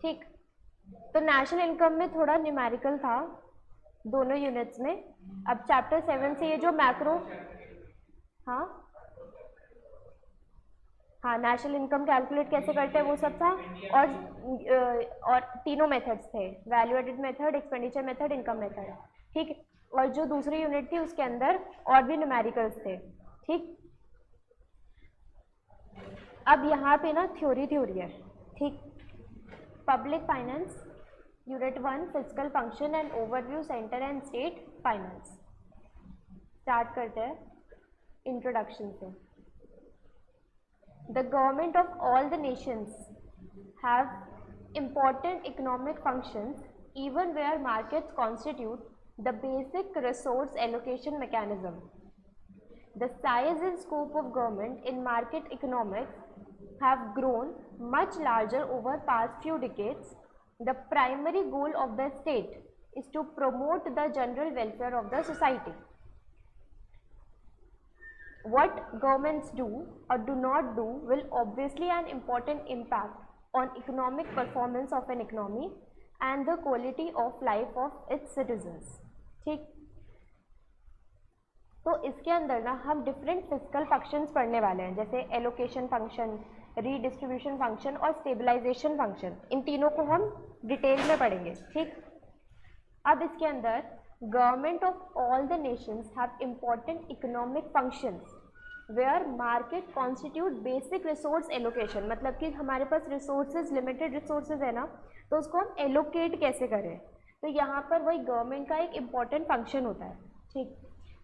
ठीक, तो national income में थोड़ा न्यूमेरिकल था दोनों यूनिट्स में। अब चैप्टर 7 से ये जो मैक्रो, हाँ हाँ, नेशनल इनकम कैलकुलेट कैसे करते हैं वो सब था। और तीनों मेथड्स थे, value added method, expenditure method, income method. ठीक, और जो दूसरी यूनिट थी उसके अंदर और भी न्यूमेरिकल्स थे। ठीक, अब यहाँ पे ना थ्योरी है। ठीक, public finance unit 1, physical function and overview, centre and state finance. Start करते हैं इंट्रोडक्शन से। The government of all the nations have important economic functions even where markets constitute the basic resource allocation mechanism. The size and scope of government in market economics have grown much larger over past few decades. The primary goal of the state is to promote the general welfare of the society. What governments do or do not do will obviously an important impact on economic performance of an economy and the quality of life of its citizens. ठीक, तो इसके अंदर ना हम different physical functions पढ़ने वाले हैं, जैसे एलोकेशन फंक्शन, रीडिस्ट्रीब्यूशन फंक्शन और स्टेबलाइजेशन फंक्शन। इन तीनों को हम डिटेल में पढ़ेंगे। ठीक, अब इसके अंदर government of all the nations have important economic functions where market constitute basic resource allocation, मतलब कि हमारे पास resources, limited resources है ना, तो उसको हम allocate कैसे करें, तो यहाँ पर वही गवर्नमेंट का एक important function होता है। ठीक,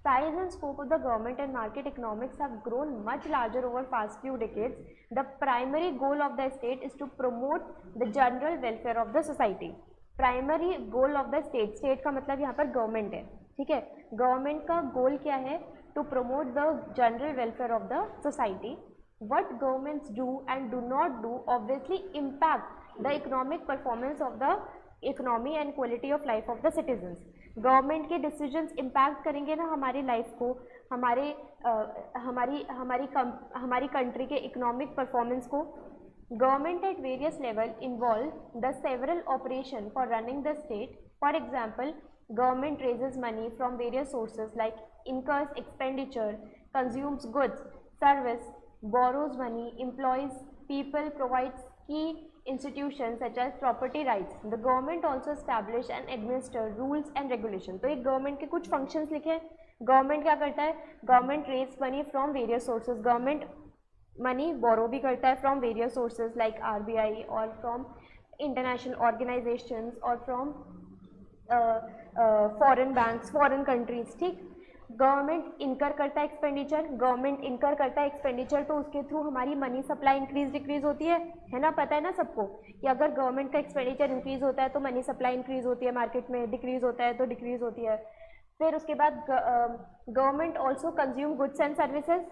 size and scope of the government and market economics have grown much larger over past few decades. The primary goal of the state is to promote the general welfare of the society. Primary goal of the state, state का मतलब यहाँ पर government है। ठीक है, government का goal क्या है? To promote the general welfare of the society. What governments do and do not do obviously impact the economic performance of the economy and quality of life of the citizens. Government के decisions impact करेंगे ना हमारी लाइफ को, हमारी country के economic performance को. Government at various level involve the several operation for running the state. For example, government raises money from various sources like incurs expenditure, consumes goods, service, borrows money, employs people, provides key institutions such as property rights. The government also establish and administer rules and regulation. तो एक government के कुछ functions लिखे हैं. Government क्या करता है? Government raise money from various sources. Government money borrow भी करता है from various sources like RBI और फ्रॉम इंटरनेशनल ऑर्गेनाइजेशंस और from foreign banks, foreign countries. ठीक, गवर्नमेंट इनकर करता है एक्सपेंडिचर. गवर्नमेंट इनकर करता है एक्सपेंडिचर तो उसके थ्रू हमारी मनी सप्लाई इंक्रीज डिक्रीज होती है ना. पता है ना सबको कि अगर गवर्नमेंट का एक्सपेंडिचर इंक्रीज होता है तो मनी सप्लाई इंक्रीज होती है मार्केट में, डिक्रीज होता है तो डिक्रीज होती है. फिर उसके बाद government also consume goods and services.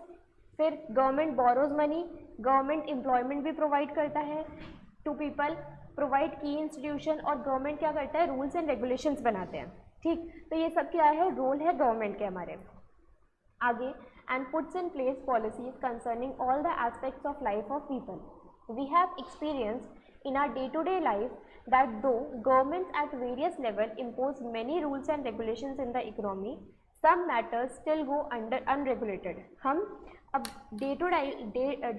फिर government borrows money. Government employment भी प्रोवाइड करता है टू पीपल, प्रोवाइड की इंस्टीट्यूशन. और गवर्नमेंट क्या करता है? रूल्स एंड रेगुलेशंस बनाते हैं. ठीक, तो ये सब क्या है? रोल है गवर्नमेंट के हमारे. आगे, and puts in place policies concerning all the aspects of life of people. We have experienced in our day-to-day life that though governments at various level impose many rules and regulations in the economy, some matters still go under unregulated. हम अब day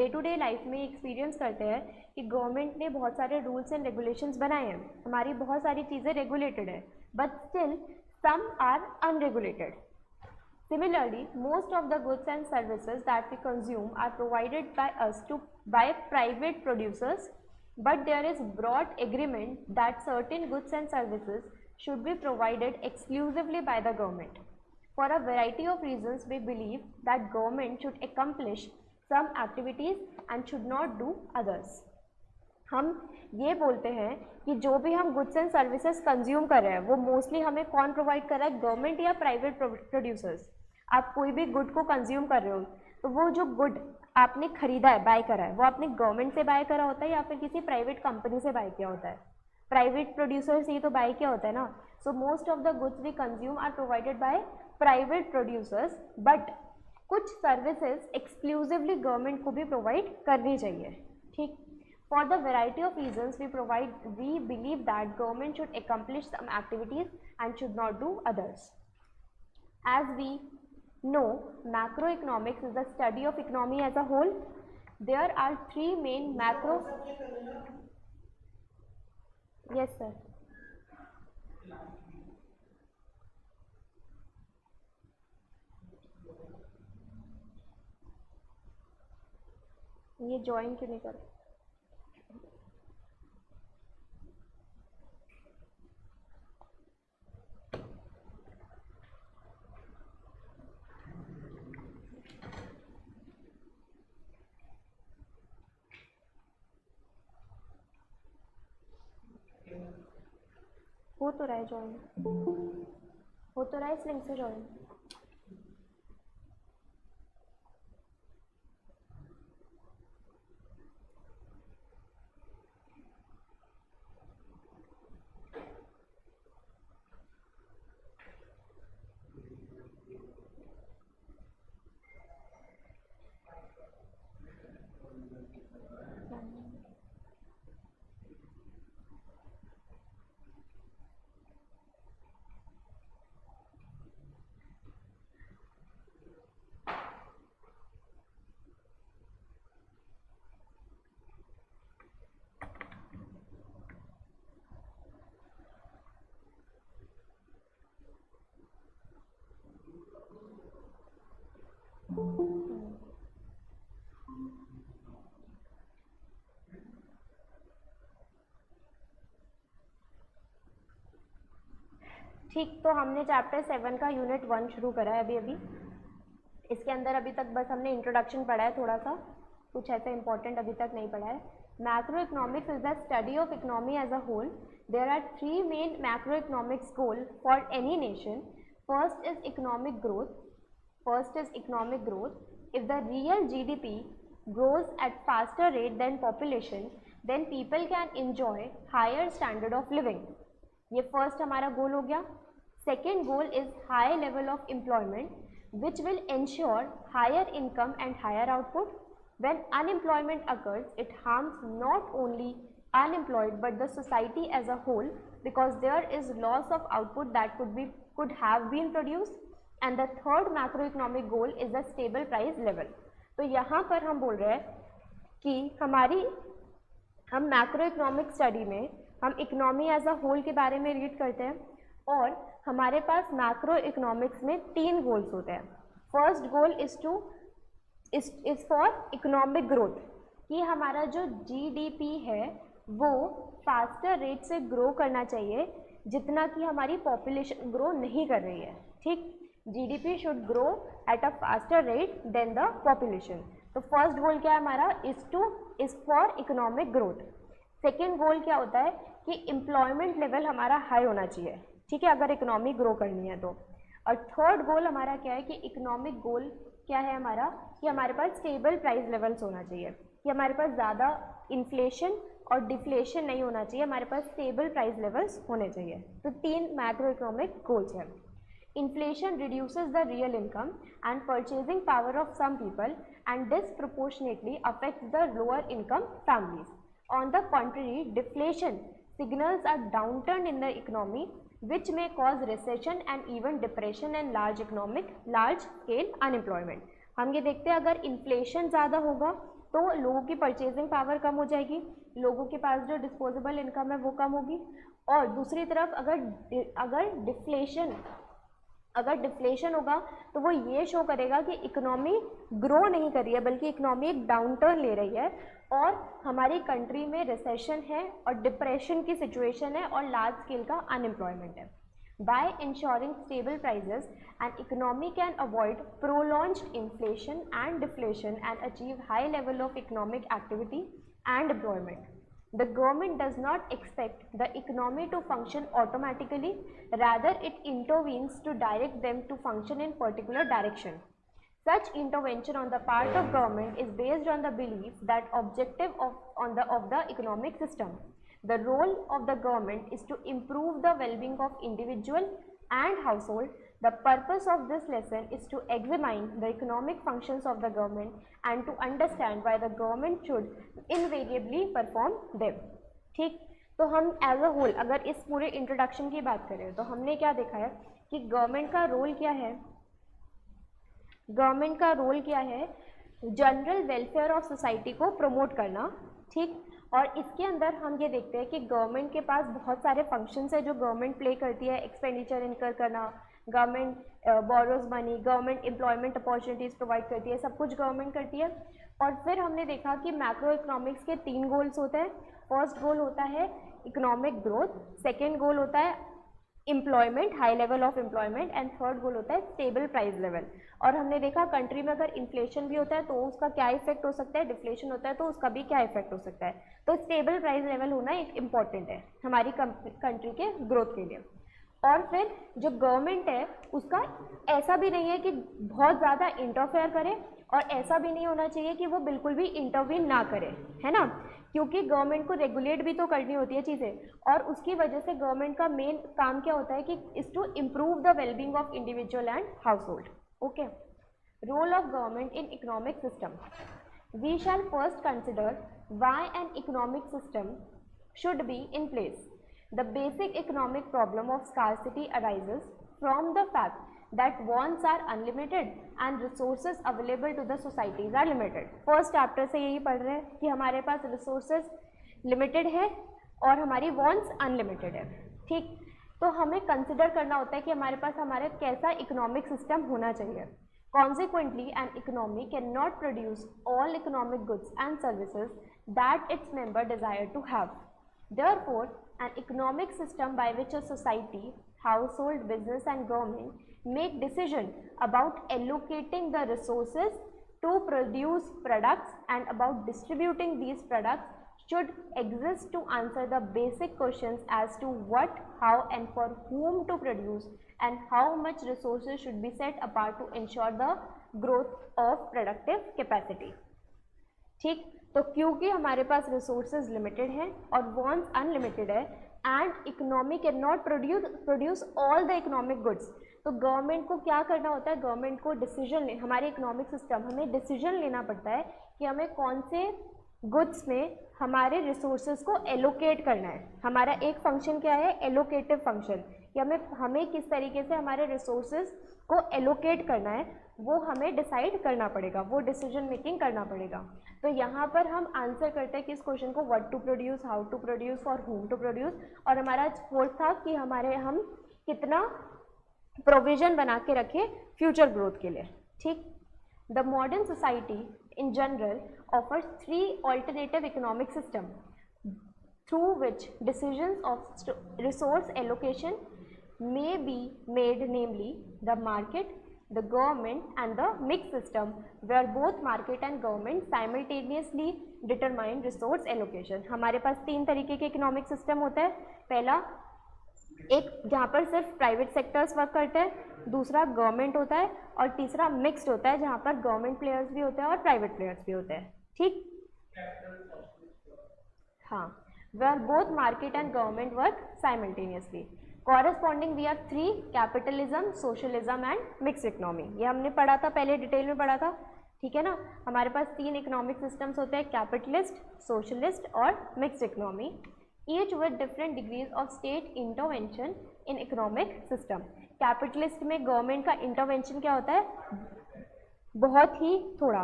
to day life में experience करते हैं कि government ने बहुत सारे rules and regulations बनाए हैं, हमारी बहुत सारी चीज़ें रेगुलेटेड है, but still some are unregulated. Similarly, most of the goods and services that we consume are provided by us by private producers, but there is broad agreement that certain goods and services should be provided exclusively by the government. For a variety of reasons, we believe that government should accomplish some activities and should not do others. हम ये बोलते हैं कि जो भी हम goods and services consume कर रहे हैं वो मोस्टली हमें कौन प्रोवाइड कर रहा है? गवर्नमेंट या प्राइवेट प्रोड्यूसर्स. आप कोई भी गुड को कंज्यूम कर रहे हो तो वो जो गुड आपने खरीदा है, बाय करा है, वो आपने गवर्नमेंट से बाय करा होता है या फिर किसी प्राइवेट कंपनी से बाय किया होता है? प्राइवेट प्रोड्यूसर से ही तो बाय किया होता है ना. So most of the goods we consume are provided by private producers, but कुछ सर्विसेज एक्सक्लूसिवली गवर्नमेंट को भी प्रोवाइड करनी चाहिए. ठीक, For the variety of reasons we believe that government should accomplish some activities and should not do others. As we know, macroeconomics is the study of economy as a whole. There are three main macro. Yes sir. ये join क्यों नहीं कर? हो तो रहा है join, हो तो रहा है इस लिंक से ज्वाइन. ठीक, तो हमने चैप्टर 7 का यूनिट 1 शुरू करा है अभी. इसके अंदर अभी तक बस हमने इंट्रोडक्शन पढ़ा है, थोड़ा सा कुछ ऐसा इंपॉर्टेंट अभी तक नहीं पढ़ा है. Macro economics is the study of economy as a whole. There are three main macro economics goal for any nation. First is economic growth. If the real GDP grows at faster rate than population, then people can enjoy higher standard of living. ये first हमारा गोल हो गया. Second goal is high level of employment which will ensure higher income and higher output. When unemployment occurs, it harms not only unemployed but the society as a whole, because there is loss of output that could have been produced. And the third macroeconomic goal is the stable price level. तो यहाँ पर हम बोल रहे हैं कि हम macroeconomic study में हम इकोनॉमी एज अ होल के बारे में रीड करते हैं, और हमारे पास मैक्रो इकोनॉमिक्स में 3 गोल्स होते हैं. First goal is for economic growth, कि हमारा जो जीडीपी है वो फास्टर रेट से ग्रो करना चाहिए जितना कि हमारी पॉपुलेशन ग्रो नहीं कर रही है. ठीक, GDP should grow at a faster rate than the population. तो फर्स्ट गोल क्या है हमारा, is for economic growth. Second goal क्या होता है कि एम्प्लॉयमेंट लेवल हमारा हाई होना चाहिए. ठीक है, अगर इकोनॉमी ग्रो करनी है तो. और थर्ड गोल हमारा क्या है कि इकोनॉमिक गोल क्या है हमारा, कि हमारे पास स्टेबल प्राइस लेवल्स होना चाहिए, कि हमारे पास ज़्यादा इन्फ्लेशन और डिफ्लेशन नहीं होना चाहिए, हमारे पास स्टेबल प्राइस लेवल्स होने चाहिए. तो 3 मैक्रो इकोनॉमिक गोल्स हैं. Inflation reduces the real income and purchasing power of some people and disproportionately affects the lower income families. On the contrary, deflation signals a downturn in the economy which may cause recession and even depression and large scale unemployment. हम ये देखते हैं अगर inflation ज़्यादा होगा तो लोगों की परचेजिंग पावर कम हो जाएगी, लोगों के पास जो डिस्पोजेबल इनकम है वो कम होगी. और दूसरी तरफ अगर डिफ्लेशन होगा तो वो ये शो करेगा कि इकोनॉमी ग्रो नहीं कर रही है बल्कि इकोनॉमी एक डाउनटर्न ले रही है, और हमारी कंट्री में रिसेशन है और डिप्रेशन की सिचुएशन है और लार्ज स्केल का अनएम्प्लॉयमेंट है. By insuring stable prices and economy can avoid prolonged inflation and deflation and achieve high level of economic activity and employment. The government does not expect the economy to function automatically, rather it intervenes to direct them to function in particular direction. Such intervention on the part of government is based on the belief that objective of the economic system. The role of the government is to improve the well-being of individual and household The purpose of this lesson is to examine the economic functions of the government and to understand why the government should invariably perform them. ठीक, तो हम as a whole अगर इस पूरे introduction की बात करें तो हमने क्या देखा है कि गवर्नमेंट का रोल क्या है. गवर्नमेंट का रोल क्या है? जनरल वेलफेयर ऑफ सोसाइटी को प्रमोट करना. ठीक, और इसके अंदर हम ये देखते हैं कि गवर्नमेंट के पास बहुत सारे फंक्शंस है जो गवर्नमेंट प्ले करती है. एक्सपेंडिचर इनकर करना, government borrows money, government employment opportunities provide करती है, सब कुछ गवर्नमेंट करती है. और फिर हमने देखा कि मैक्रो इकोनॉमिक्स के 3 गोल्स होते हैं. फर्स्ट गोल होता है इकोनॉमिक ग्रोथ, सेकेंड गोल होता है employment, high level of employment, and third goal होता है स्टेबल प्राइस लेवल. और हमने देखा कंट्री में अगर इन्फ्लेशन भी होता है तो उसका क्या इफेक्ट हो सकता है, डिफ्लेशन होता है तो उसका भी क्या इफेक्ट हो सकता है. तो स्टेबल प्राइस लेवल होना एक इम्पॉर्टेंट है हमारी कंट्री के ग्रोथ के लिए. और फिर जो गवर्नमेंट है उसका ऐसा भी नहीं है कि बहुत ज़्यादा इंटरफेयर करे और ऐसा भी नहीं होना चाहिए कि वो बिल्कुल भी इंटरवीन ना करे, है ना, क्योंकि गवर्नमेंट को रेगुलेट भी तो करनी होती है चीज़ें. और उसकी वजह से गवर्नमेंट का मेन काम क्या होता है कि is to improve the wellbeing of individual and household. Okay, role of government in economic system. We shall first consider why an economic system should be in place. The basic economic problem of scarcity arises from the fact that wants are unlimited and resources available to the societies are limited. First chapter से यही पढ़ रहे हैं कि हमारे पास resources limited है और हमारी wants unlimited है. ठीक, तो हमें consider करना होता है कि हमारे पास हमारा कैसा economic system होना चाहिए. Consequently, an economy cannot produce all economic goods and services that its member desire to have. Therefore, an economic system by which a society, household, business and government make decision about allocating the resources to produce products and about distributing these products should exist to answer the basic questions as to what, how and for whom to produce and how much resources should be set apart to ensure the growth of productive capacity. ठीक, तो क्योंकि हमारे पास resources limited हैं और wants unlimited है and economy can not produce all the economic goods, तो government को क्या करना होता है, गवर्नमेंट को डिसीजन हमारे इकोनॉमिक सिस्टम हमें डिसीजन लेना पड़ता है कि हमें कौन से गुड्स में हमारे रिसोर्सेज को एलोकेट करना है. हमारा एक फंक्शन क्या है, एलोकेटिव फंक्शन, कि हमें किस तरीके से हमारे रिसोर्सेज को एलोकेट करना है वो हमें डिसाइड करना पड़ेगा, वो डिसीजन मेकिंग करना पड़ेगा. तो यहाँ पर हम आंसर करते हैं कि इस क्वेश्चन को what to produce, how to produce, for whom to produce. और हमारा फोर्थ था कि हम कितना प्रोविजन बना के रखें फ्यूचर ग्रोथ के लिए. ठीक, the modern society in general offers 3 alternative economic system through which decisions of resource allocation may be made, namely the market, the government and the mixed system where both market and government simultaneously determine resource allocation. हमारे पास 3 तरीके के economic system होता है. पहला एक जहाँ पर सिर्फ प्राइवेट सेक्टर्स वर्क करते हैं, दूसरा गवर्नमेंट होता है और तीसरा मिक्स्ड होता है जहाँ पर गवर्नमेंट प्लेयर्स भी होते हैं और प्राइवेट प्लेयर्स भी होते हैं. ठीक, हाँ, where both market and government work simultaneously. Corresponding we have 3 capitalism, socialism and mixed economy. ये हमने पढ़ा था, पहले डिटेल में पढ़ा था. ठीक है ना, हमारे पास 3 इकोनॉमिक सिस्टम्स होते हैं, कैपिटलिस्ट, सोशलिस्ट और mixed economy, each with different degrees of state intervention in economic system. Capitalist में गवर्नमेंट का इंटरवेंशन क्या होता है, बहुत ही थोड़ा,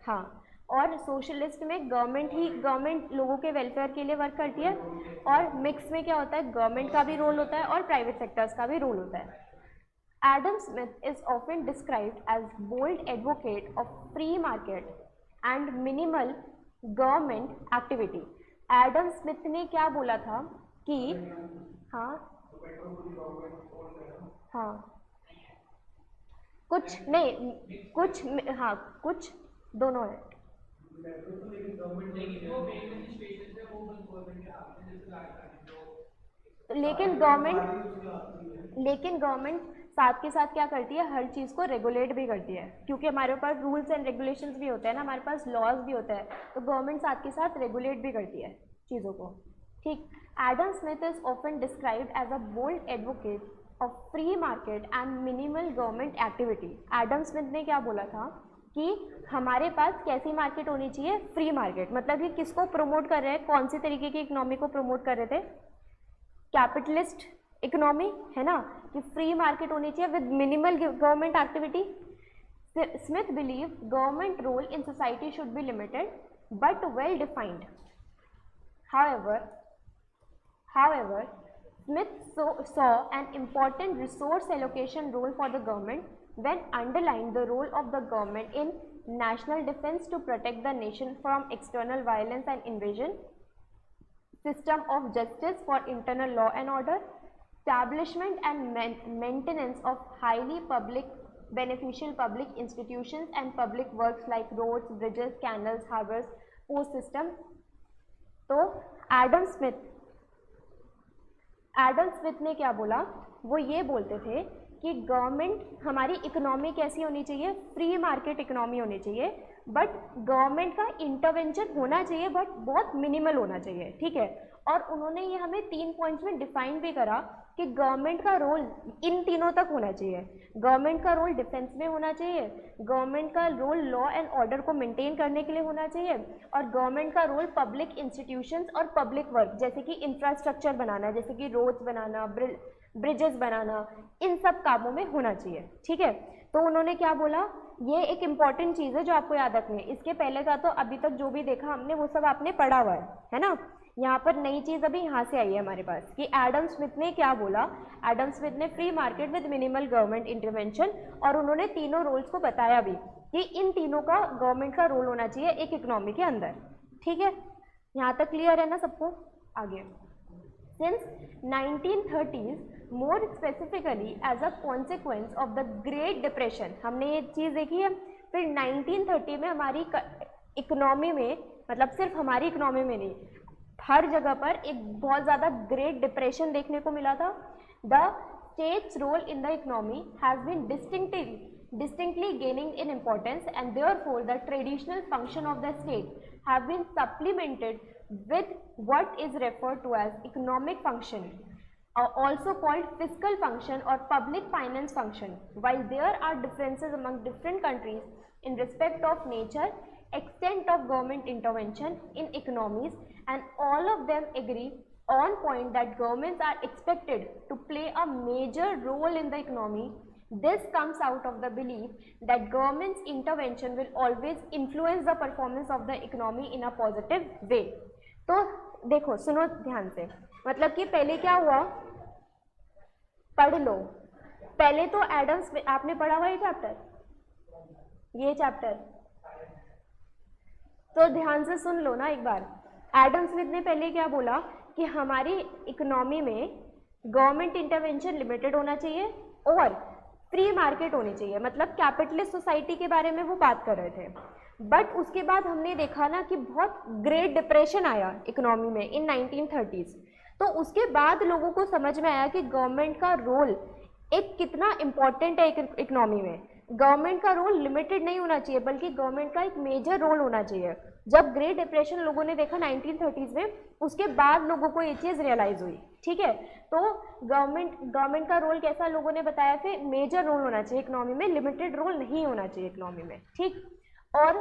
हाँ, और सोशलिस्ट में गवर्नमेंट लोगों के वेलफेयर के लिए वर्क करती है. और मिक्स में क्या होता है, गवर्नमेंट का भी रोल होता है और प्राइवेट सेक्टर्स का भी रोल होता है. Adam Smith is often described as bold advocate of free market and minimal government activity. Adam Smith ने क्या बोला था कि हाँ कुछ नहीं, कुछ दोनों है. लेकिन गवर्नमेंट साथ के साथ क्या करती है, हर चीज़ को रेगुलेट भी करती है, क्योंकि हमारे पास रूल्स एंड रेगुलेशंस भी होते हैं ना, हमारे पास लॉज भी होता है, तो गवर्नमेंट साथ के साथ रेगुलेट भी करती है चीज़ों को. ठीक, Adam Smith is often described as a bold advocate of free market and minimal government activity. Adam Smith ने क्या बोला था कि हमारे पास कैसी मार्केट होनी चाहिए, फ्री मार्केट। मतलब ये किसको प्रमोट कर रहे हैं, कौन सी तरीके की इकोनॉमी को प्रमोट कर रहे थे, कैपिटलिस्ट इकोनॉमी, है ना, कि फ्री मार्केट होनी चाहिए with minimal government activity. Smith believe government role in society should be limited but well defined. However, Smith saw an important resource allocation role for the government when underlined the role of the government in national defense to protect the nation from external violence and invasion, system of justice for internal law and order, establishment and maintenance of highly beneficial public institutions and public works like roads, bridges, canals, harbors, post system। तो Adam Smith ने क्या बोला, वो ये बोलते थे कि government, हमारी इकोनॉमी कैसी होनी चाहिए, फ्री मार्केट इकोनॉमी होनी चाहिए, बट गवर्नमेंट का इंटरवेंशन होना चाहिए बट बहुत मिनिमल होना चाहिए, ठीक है। और उन्होंने ये हमें 3 पॉइंट्स में डिफाइन भी करा कि गवर्नमेंट का रोल इन तीनों तक होना चाहिए। गवर्नमेंट का रोल डिफेंस में होना चाहिए, गवर्नमेंट का रोल लॉ एंड ऑर्डर को मेंटेन करने के लिए होना चाहिए, और गवर्नमेंट का रोल पब्लिक इंस्टीट्यूशंस और पब्लिक वर्क जैसे कि इंफ्रास्ट्रक्चर बनाना, जैसे कि रोड्स बनाना, ब्रिजेस बनाना, इन सब कामों में होना चाहिए, ठीक है। तो उन्होंने क्या बोला, ये एक इम्पॉर्टेंट चीज़ है जो आपको याद रखनी है। इसके पहले का तो अभी तक जो भी देखा हमने वो सब आपने पढ़ा हुआ है ना। यहाँ पर नई चीज़ अभी यहाँ से आई है हमारे पास कि एडम स्मिथ ने क्या बोला। एडम स्मिथ ने free market with minimal government intervention, और उन्होंने तीनों रोल्स को बताया भी कि इन तीनों का गवर्नमेंट का रोल होना चाहिए एक इकोनॉमी के अंदर, ठीक है। यहाँ तक क्लियर है ना सबको। आगे, since 1930s, more specifically as a consequence of the Great Depression, हमने ये चीज़ देखी है। फिर 1930 में हमारी इकोनॉमी में, मतलब सिर्फ हमारी इकोनॉमी में नहीं, हर जगह पर एक बहुत ज़्यादा ग्रेट डिप्रेशन देखने को मिला था। The state's role in the economy has been distinctly gaining in importance, and therefore the traditional function of the state have been supplemented with what is referred to as economic function, also called fiscal function or public finance function. While there are differences among different countries in respect of nature, extent of government intervention in economies, and all of them agree on point that governments are expected to play a major role in the economy. This comes out of the belief that government's intervention will always influence the performance of the economy in a positive way. तो देखो, सुनो ध्यान से, मतलब कि पहले क्या हुआ, पढ़ लो। पहले तो एडम्स, आपने पढ़ा हुआ ये चैप्टर, तो ध्यान से सुन लो ना एक बार। एडम स्मिथ ने पहले क्या बोला कि हमारी इकोनॉमी में गवर्नमेंट इंटरवेंशन लिमिटेड होना चाहिए और फ्री मार्केट होनी चाहिए, मतलब कैपिटलिस्ट सोसाइटी के बारे में वो बात कर रहे थे। बट उसके बाद हमने देखा ना कि बहुत ग्रेट डिप्रेशन आया इकोनॉमी में इन 1930s। तो उसके बाद लोगों को समझ में आया कि गवर्नमेंट का रोल एक कितना इम्पॉर्टेंट है इकोनॉमी में। गवर्नमेंट का रोल लिमिटेड नहीं होना चाहिए, बल्कि गवर्नमेंट का एक मेजर रोल होना चाहिए। जब ग्रेट डिप्रेशन लोगों ने देखा 1930s में, उसके बाद लोगों को ये चीज़ रियलाइज़ हुई, ठीक है। तो गवर्नमेंट का रोल कैसा लोगों ने बताया कि मेजर रोल होना चाहिए इकोनॉमी में, लिमिटेड रोल नहीं होना चाहिए इकोनॉमी में, ठीक। और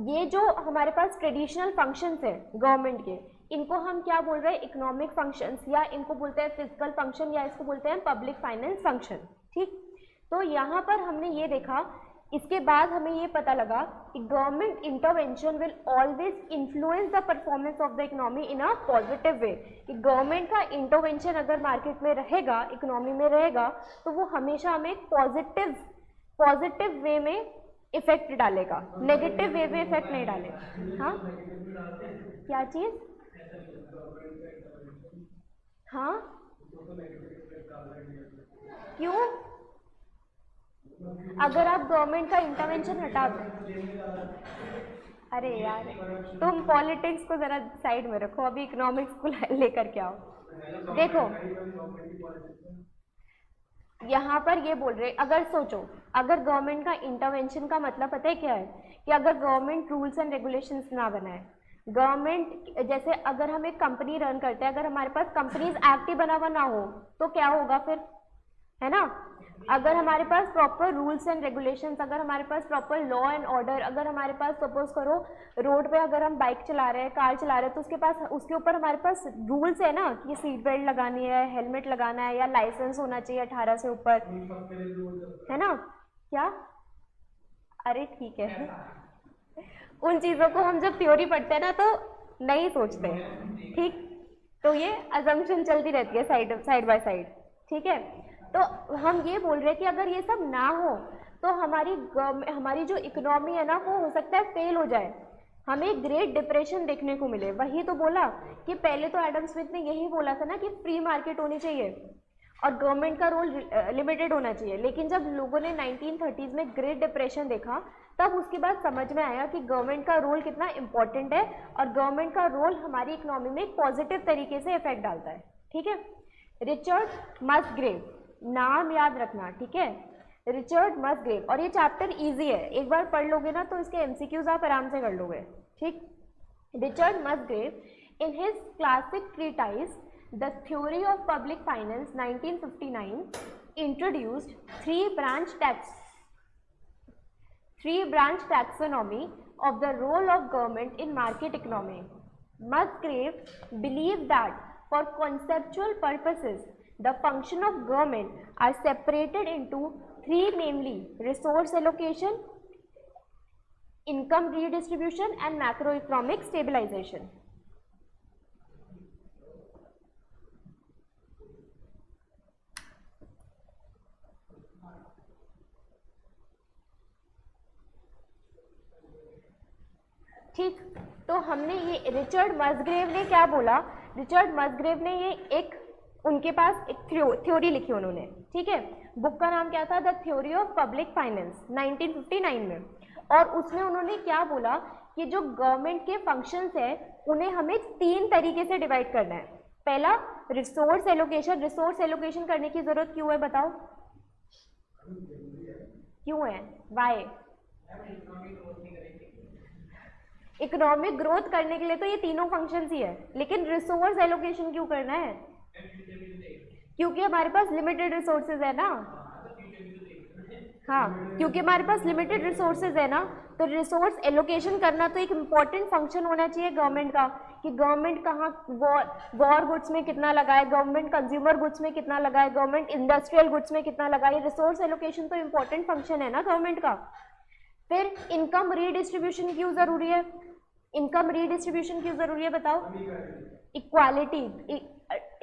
ये जो हमारे पास ट्रेडिशनल फंक्शंस हैं गवर्नमेंट के, इनको हम क्या बोल रहे हैं, इकोनॉमिक फंक्शंस, या इनको बोलते हैं फिजिकल फंक्शन, या इसको बोलते हैं पब्लिक फाइनेंस फंक्शन, ठीक। तो यहाँ पर हमने ये देखा, इसके बाद हमें ये पता लगा कि government intervention will always influence the performance of the economy in a positive way. कि गवर्नमेंट का इंटरवेंशन अगर मार्केट में रहेगा, इकोनॉमी में रहेगा, तो वो हमेशा हमें पॉजिटिव वे में इफेक्ट डालेगा, नेगेटिव वे में इफेक्ट नहीं डालेगा। हाँ, क्या चीज़? हाँ, क्यों? अगर आप गवर्नमेंट का इंटरवेंशन हटा दो, अरे यार तुम पॉलिटिक्स को ज़रा साइड में रखो, अभी इकोनॉमिक्स को लेकर के आओ। देखो यहाँ पर ये बोल रहे, अगर सोचो, अगर गवर्नमेंट का इंटरवेंशन का मतलब पता है क्या है, कि अगर गवर्नमेंट रूल्स एंड रेगुलेशंस ना बनाए, गवर्नमेंट जैसे अगर हम एक कंपनी रन करते हैं, अगर हमारे पास कंपनीज एक्ट ही बना हुआ ना हो, तो क्या होगा है ना। अगर हमारे पास प्रॉपर रूल्स एंड रेगुलेशंस, अगर हमारे पास प्रॉपर लॉ एंड ऑर्डर, अगर हमारे पास सपोज करो रोड पे अगर हम बाइक चला रहे हैं, कार चला रहे हैं, तो उसके पास उसके ऊपर हमारे पास रूल्स है ना कि सीट बेल्ट लगानी है, हेलमेट लगाना है, या लाइसेंस होना चाहिए 18 से ऊपर, है ना। क्या? अरे ठीक है उन चीज़ों को हम जब थ्योरी पढ़ते हैं ना तो नहीं सोचते, ठीक। तो ये अजम्पशन चलती रहती है साइड बाय साइड, ठीक है। तो हम ये बोल रहे हैं कि अगर ये सब ना हो तो हमारी जो इकोनॉमी है ना वो हो सकता है फेल हो जाए, हमें ग्रेट डिप्रेशन देखने को मिले। वही तो बोला कि पहले तो एडम स्मिथ ने यही बोला था ना कि फ्री मार्केट होनी चाहिए और गवर्नमेंट का रोल लिमिटेड होना चाहिए। लेकिन जब लोगों ने 1930s में ग्रेट डिप्रेशन देखा तब उसके बाद समझ में आया कि गवर्नमेंट का रोल कितना इम्पोर्टेंट है और गवर्नमेंट का रोल हमारी इकोनॉमी में एक पॉजिटिव तरीके से इफेक्ट डालता है, ठीक है। रिचर्ड मस्ग्रेव, नाम याद रखना, ठीक है, रिचर्ड मस्ग्रेव। और ये चैप्टर इजी है, एक बार पढ़ लोगे ना तो इसके एमसीक्यूज आप आराम से कर लोगे, ठीक। Richard Musgrave in his classic treatise the theory of public finance 1959 introduced three branch taxonomy of the role of government in market economy. Musgrave believed that for conceptual purposes the function of government are separated into three, namely resource allocation, income redistribution and macroeconomic stabilization. ठीक, तो हमने ये Richard मस्ग्रेव ने क्या बोला, Richard मस्ग्रेव ने ये एक उनके पास एक थ्योरी लिखी उन्होंने, ठीक है। बुक का नाम क्या था? The theory of public finance 1959 में। और उसमें उन्होंने क्या बोला कि जो गवर्नमेंट के फंक्शंस है उन्हें हमें तीन तरीके से डिवाइड करना है। पहला रिसोर्स एलोकेशन। रिसोर्स एलोकेशन करने की जरूरत क्यों है बताओ? क्यों है? वाई? इकोनॉमिक ग्रोथ करने के लिए तो ये तीनों फंक्शंस ही है, लेकिन रिसोर्स एलोकेशन क्यों करना है? क्योंकि हमारे पास लिमिटेड रिसोर्सेज है ना। हाँ, क्योंकि हमारे पास लिमिटेड रिसोर्सेज है ना, तो रिसोर्स एलोकेशन करना तो एक इम्पॉर्टेंट फंक्शन होना चाहिए गवर्नमेंट का, कि गवर्नमेंट कहाँ वॉर गुड्स में कितना लगाए, गवर्नमेंट कंज्यूमर गुड्स में कितना लगाए, गवर्नमेंट इंडस्ट्रियल गुड्स में कितना लगाए। रिसोर्स एलोकेशन तो इम्पॉर्टेंट फंक्शन है ना गवर्नमेंट का। फिर इनकम रीडिस्ट्रीब्यूशन क्यों जरूरी है? इनकम रीडिस्ट्रीब्यूशन क्यों जरूरी है बताओ? इक्वालिटी।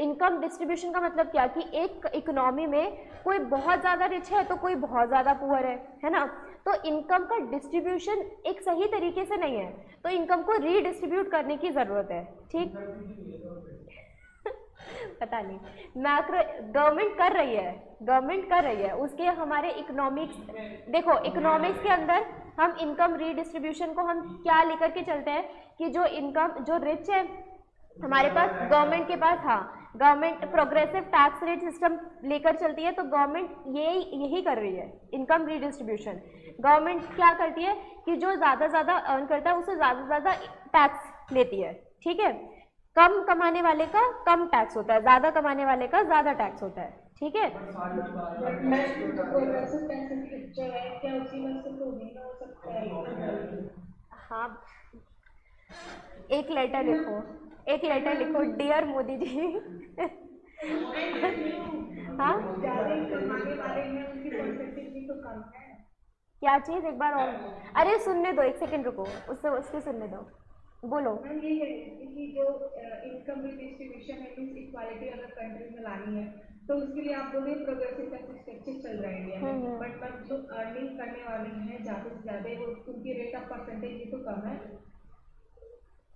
इनकम डिस्ट्रीब्यूशन का मतलब क्या कि एक इकोनॉमी में कोई बहुत ज़्यादा रिच है तो कोई बहुत ज़्यादा पुअर है ना। तो इनकम का डिस्ट्रीब्यूशन एक सही तरीके से नहीं है, तो इनकम को रीडिस्ट्रीब्यूट करने की ज़रूरत है, ठीक। पता नहीं, मैक्रो गवर्नमेंट कर रही है उसके हमारे इकोनॉमिक्स। देखो इकोनॉमिक्स के अंदर हम इनकम रीडिस्ट्रीब्यूशन को हम क्या लेकर के चलते हैं कि जो इनकम जो रिच है हमारे पास, गवर्नमेंट के पास, हाँ government progressive tax rate system लेकर चलती है, तो गवर्नमेंट यही कर रही है इनकम रीडिस्ट्रीब्यूशन। गवर्नमेंट क्या करती है कि जो ज़्यादा अर्न करता है उससे ज़्यादा टैक्स लेती है, ठीक है। कम कमाने वाले का कम टैक्स होता है, ज़्यादा कमाने वाले का ज़्यादा टैक्स होता है, ठीक है। हाँ, एक लेटर लिखो डियर मोदी जी। हाँ, क्या चीज़? एक बार और, अरे सुनने दो, एक सेकंड रुको, उसके सुनने दो, बोलो। ये कि जो इनकम डिस्ट्रीब्यूशन है, मींस इक्वालिटी अगर कंट्री में लानी है तो उसके लिए आप बोले प्रोग्रेसिव टैक्स स्ट्रक्चर चल रहा है इंडिया में, बट जो अर्निंग करने वाले हैं ज़्यादा से ज़्यादा वो उनकी रेट ऑफ परसेंटेज भी तो कम है।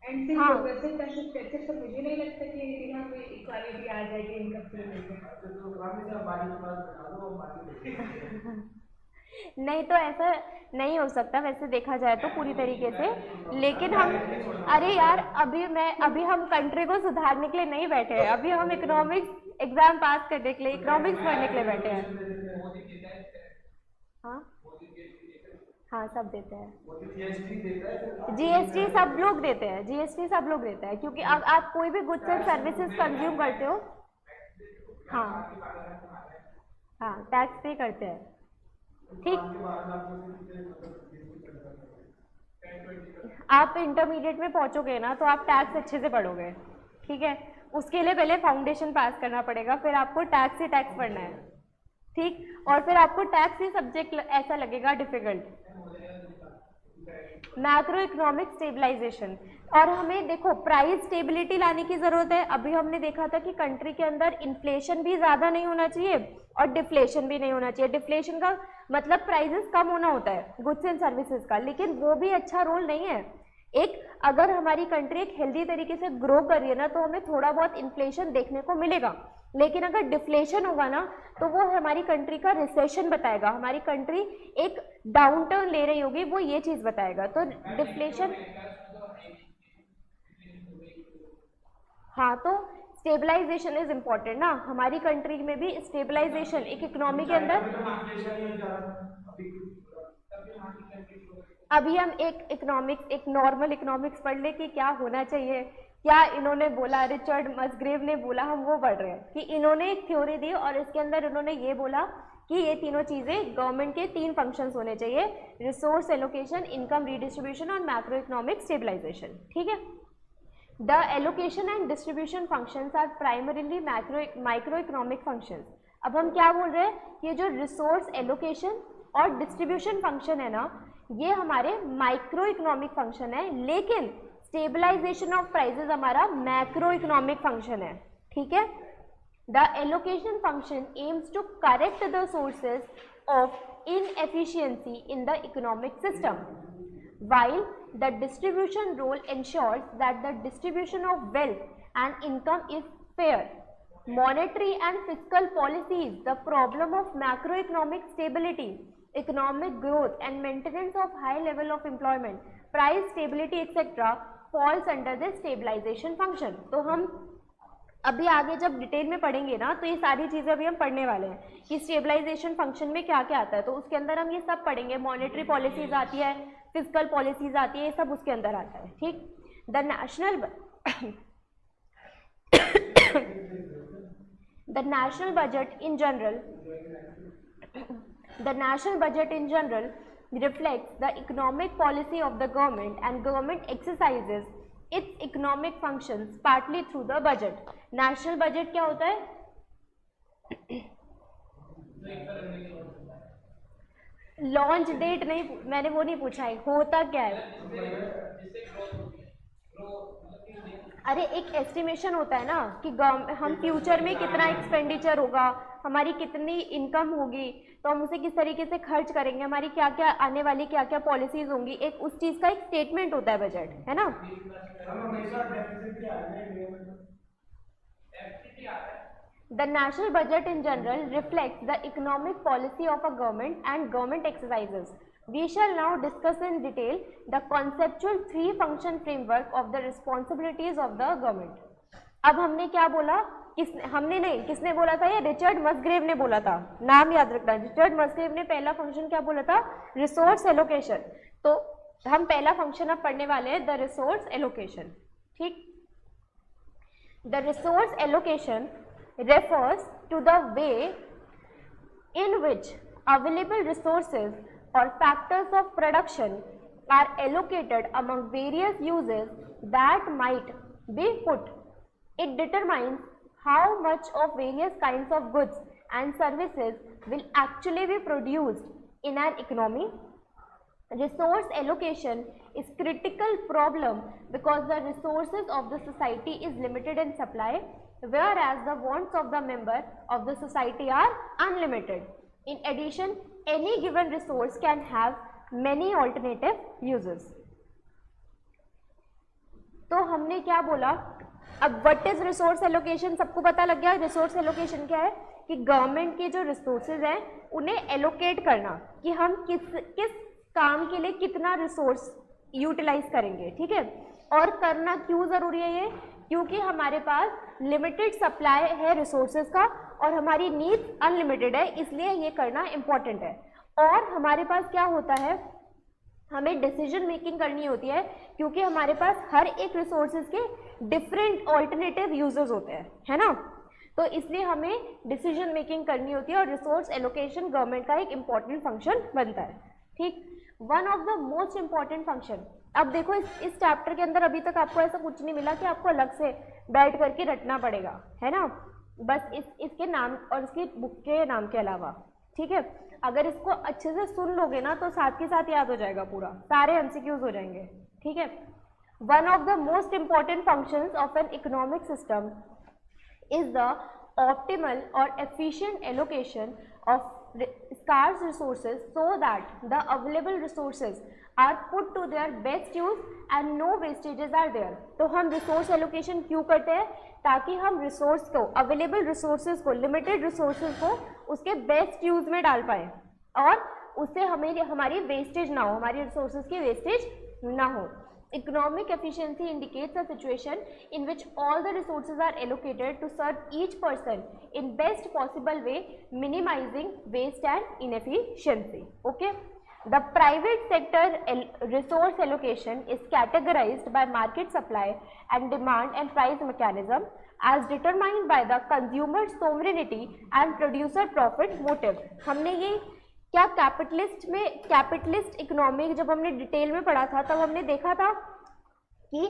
एंड सिर्फ प्रोग्रेसिव टैक्स स्ट्रक्चर से मुझे नहीं लगता कि इंडिया में इक्वालिटी आ जाएगी इनकम से लेकर। नहीं, तो ऐसा नहीं हो सकता वैसे देखा जाए तो पूरी तरीके से, लेकिन हम, अरे यार अभी हम कंट्री को सुधारने के लिए नहीं बैठे हैं, अभी हम इकोनॉमिक्स एग्जाम पास करने के लिए, इकोनॉमिक्स पढ़ने के लिए बैठे हैं। हाँ सब देते हैं, जीएसटी सब लोग देते हैं, जीएसटी सब लोग देते हैं, क्योंकि अब आप कोई भी गुड्स एंड सर्विसेज कंज्यूम करते हो। हाँ हाँ टैक्स पे करते हैं, ठीक। आप इंटरमीडिएट में पहुंचोगे ना तो आप टैक्स अच्छे से पढ़ोगे, ठीक है। उसके लिए पहले फाउंडेशन पास करना पड़ेगा, फिर आपको टैक्स ही टैक्स पढ़ना है, ठीक। और फिर आपको टैक्स ही सब्जेक्ट ऐसा लगेगा डिफिकल्ट, मैक्रो इकोनॉमिक स्टेबलाइजेशन। और हमें देखो प्राइस स्टेबिलिटी लाने की जरूरत है। अभी हमने देखा था कि कंट्री के अंदर इन्फ्लेशन भी ज़्यादा नहीं होना चाहिए और डिफ्लेशन भी नहीं होना चाहिए। डिफ्लेशन का मतलब प्राइसेस कम होना होता है गुड्स एंड सर्विसेज का, लेकिन वो भी अच्छा रोल नहीं है। एक अगर हमारी कंट्री एक हेल्दी तरीके से ग्रो कर रही है ना तो हमें थोड़ा बहुत इन्फ्लेशन देखने को मिलेगा, लेकिन अगर डिफ्लेशन होगा ना तो वो हमारी कंट्री का रिसेशन बताएगा, हमारी कंट्री एक डाउन टर्न ले रही होगी, वो ये चीज़ बताएगा। तो डिफ्लेशन, हाँ तो स्टेबलाइजेशन इज इम्पोर्टेंट ना, हमारी कंट्री में भी स्टेबलाइजेशन एक इकोनॉमी के अंदर। अभी हम एक इकोनॉमिक्स, एक नॉर्मल इकोनॉमिक्स पढ़ ले कि क्या होना चाहिए, क्या इन्होंने बोला, रिचर्ड मसग्रेव ने बोला, हम वो पढ़ रहे हैं कि इन्होंने एक थ्योरी दी और इसके अंदर इन्होंने ये बोला कि ये तीनों चीज़ें गवर्नमेंट के 3 फंक्शंस होने चाहिए, रिसोर्स एलोकेशन, इनकम रीडिस्ट्रीब्यूशन और मैक्रो इकोनॉमिक स्टेबलाइजेशन, ठीक है। The allocation and distribution functions are primarily microeconomic functions। अब हम क्या बोल रहे हैं, ये जो रिसोर्स एलोकेशन और डिस्ट्रीब्यूशन फंक्शन है ना, ये हमारे माइक्रो इकोनॉमिक फंक्शन है, लेकिन स्टेबलाइजेशन ऑफ प्राइसेस हमारा मैक्रो इकोनॉमिक फंक्शन है, ठीक है। The allocation function aims to correct the sources of inefficiency in the economic system, while the distribution role ensures that the distribution of wealth and income is fair. Monetary and fiscal policies, the problem of macroeconomic stability, economic growth and maintenance of high level of employment, price stability etc. falls under the stabilization function। तो हम अभी आगे जब detail में पढ़ेंगे ना तो ये सारी चीज़ें अभी हम पढ़ने वाले हैं कि स्टेबलाइजेशन फंक्शन में क्या क्या आता है, तो उसके अंदर हम ये सब पढ़ेंगे। मॉनेटरी पॉलिसीज आती है, फिजिकल पॉलिसीज आती है, ये सब उसके अंदर आता है, ठीक। The national budget in general reflects the economic policy of the government, and government exercises its economic functions partly through the budget। National budget क्या होता है? लॉन्च डेट नहीं, मैंने वो नहीं पूछा है, होता क्या है? अरे एक एस्टिमेशन होता है ना कि हम फ्यूचर में कितना एक्सपेंडिचर होगा, हमारी कितनी इनकम होगी, तो हम उसे किस तरीके से खर्च करेंगे, हमारी क्या क्या आने वाली क्या क्या पॉलिसीज होंगी, एक उस चीज़ का एक स्टेटमेंट होता है बजट, है ना। The national budget in general reflects the economic policy of a government and government exercises। We shall now discuss in detail the conceptual 3-function framework of the responsibilities of the government। अब हमने क्या बोला, हमने नहीं, किसने बोला था ये? रिचर्ड मसग्रेव ने बोला था, नाम याद रखना। रिचर्ड मसग्रेव ने पहला फंक्शन क्या बोला था? Resource allocation. तो हम पहला फंक्शन अब पढ़ने वाले हैं, द रिसोर्स एलोकेशन, ठीक। The resource allocation refers to the way in which available resources or factors of production are allocated among various uses that might be put। It determines how much of various kinds of goods and services will actually be produced in an economy। Resource allocation is critical problem because the resources of the society is limited in supply, whereas the wants of the member of the society are unlimited। In addition, any given resource can have many alternative uses। तो हमने क्या बोला, अब what is resource allocation सबको पता लग गया। Resource allocation क्या है कि गवर्नमेंट के जो रिसोर्सेज हैं उन्हें एलोकेट करना, कि हम किस काम के लिए कितना रिसोर्स यूटिलाइज करेंगे, ठीक है। और करना क्यों ज़रूरी है ये? क्योंकि हमारे पास लिमिटेड सप्लाई है रिसोर्सेज का और हमारी नीड्स अनलिमिटेड है, इसलिए ये करना इम्पॉर्टेंट है। और हमारे पास क्या होता है, हमें डिसीजन मेकिंग करनी होती है क्योंकि हमारे पास हर एक रिसोर्सेज के डिफरेंट ऑल्टरनेटिव यूजेस होते हैं, है ना। तो इसलिए हमें डिसीजन मेकिंग करनी होती है और रिसोर्स एलोकेशन गवर्नमेंट का एक इम्पॉर्टेंट फंक्शन बनता है। ठीक, one of the most important function. अब देखो इस चैप्टर के अंदर अभी तक आपको ऐसा कुछ नहीं मिला कि आपको अलग से बैठ करके रटना पड़ेगा, है ना, बस इसके नाम और इसकी बुक के नाम के अलावा। ठीक है, अगर इसको अच्छे से सुन लोगे ना तो साथ के साथ याद हो जाएगा, पूरा सारे एमसीक्यूज हो जाएंगे। ठीक है, one of the most important functions of N economic system is the optimal or efficient allocation of scarce resources so that the available resources are put to their best use and no wastages are there। तो हम resource allocation क्यों करते हैं? ताकि हम resource को, available resources को, limited resources को उसके बेस्ट यूज में डाल पाए और उससे हमारी वेस्टेज ना हो, हमारी रिसोर्सेज की वेस्टेज ना हो। Economic efficiency indicates a situation in which all the resources are allocated to serve each person in best possible way, minimizing waste and inefficiency. Okay. The private sector resource allocation is categorized by market supply and demand and price mechanism as determined by the consumer sovereignty and producer profit motive। हमने ये क्या capitalist economic जब हमने detail में पढ़ा था तब हमने देखा था कि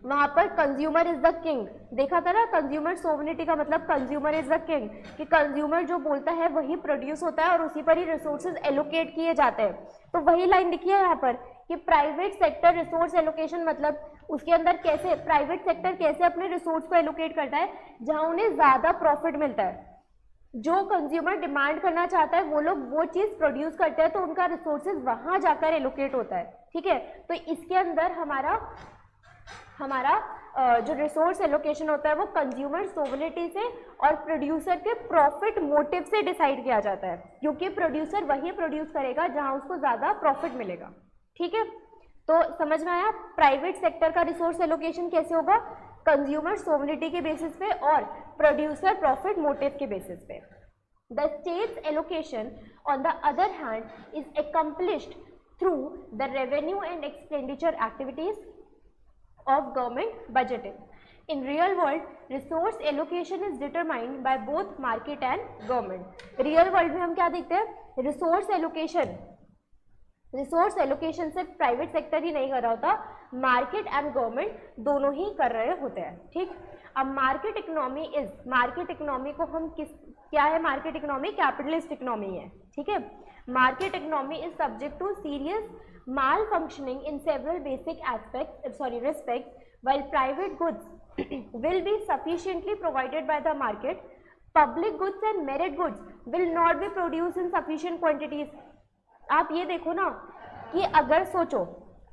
वहां पर कंज्यूमर इज द किंग, देखा था ना, कंज्यूमर सोवरेनिटी का मतलब कंज्यूमर इज द किंग, कि कंज्यूमर जो बोलता है वही प्रोड्यूस होता है और उसी पर ही रिसोर्सेज एलोकेट किए जाते हैं। तो वही लाइन लिखी है यहाँ पर कि प्राइवेट सेक्टर रिसोर्स एलोकेशन, मतलब उसके अंदर कैसे प्राइवेट सेक्टर कैसे अपने रिसोर्स को एलोकेट करता है जहां उन्हें ज्यादा प्रॉफिट मिलता है। जो कंज्यूमर डिमांड करना चाहता है वो लोग वो चीज प्रोड्यूस करते हैं तो उनका रिसोर्सेज वहां जाकर एलोकेट होता है। ठीक है, तो इसके अंदर हमारा जो रिसोर्स एलोकेशन होता है वो कंज्यूमर सोवरेनिटी से और प्रोड्यूसर के प्रॉफिट मोटिव से डिसाइड किया जाता है, क्योंकि प्रोड्यूसर वही प्रोड्यूस करेगा जहां उसको ज्यादा प्रॉफिट मिलेगा। ठीक है, तो समझ में आया प्राइवेट सेक्टर का रिसोर्स एलोकेशन कैसे होगा? कंज्यूमर सोवरेनिटी के बेसिस पे और प्रोड्यूसर प्रॉफिट मोटिव के बेसिस पे। The states allocation on the other hand is accomplished through the revenue and expenditure activities of government budgeting। In real world, resource allocation is determined by both market and government। real world में हम क्या देखते हैं? Resource allocation सिर्फ private sector ही नहीं कर रहा होता, मार्केट एंड गवर्नमेंट दोनों ही कर रहे होते हैं। ठीक, अब मार्केट इकोनॉमी को हम क्या है? मार्केट इकोनॉमी कैपिटलिस्ट इकोनॉमी है। ठीक है, market economy is subject to serious malfunctioning in several basic respects, while private goods will be sufficiently provided by the market, public goods and merit goods will not be produced in sufficient quantities। आप ये देखो ना कि अगर सोचो,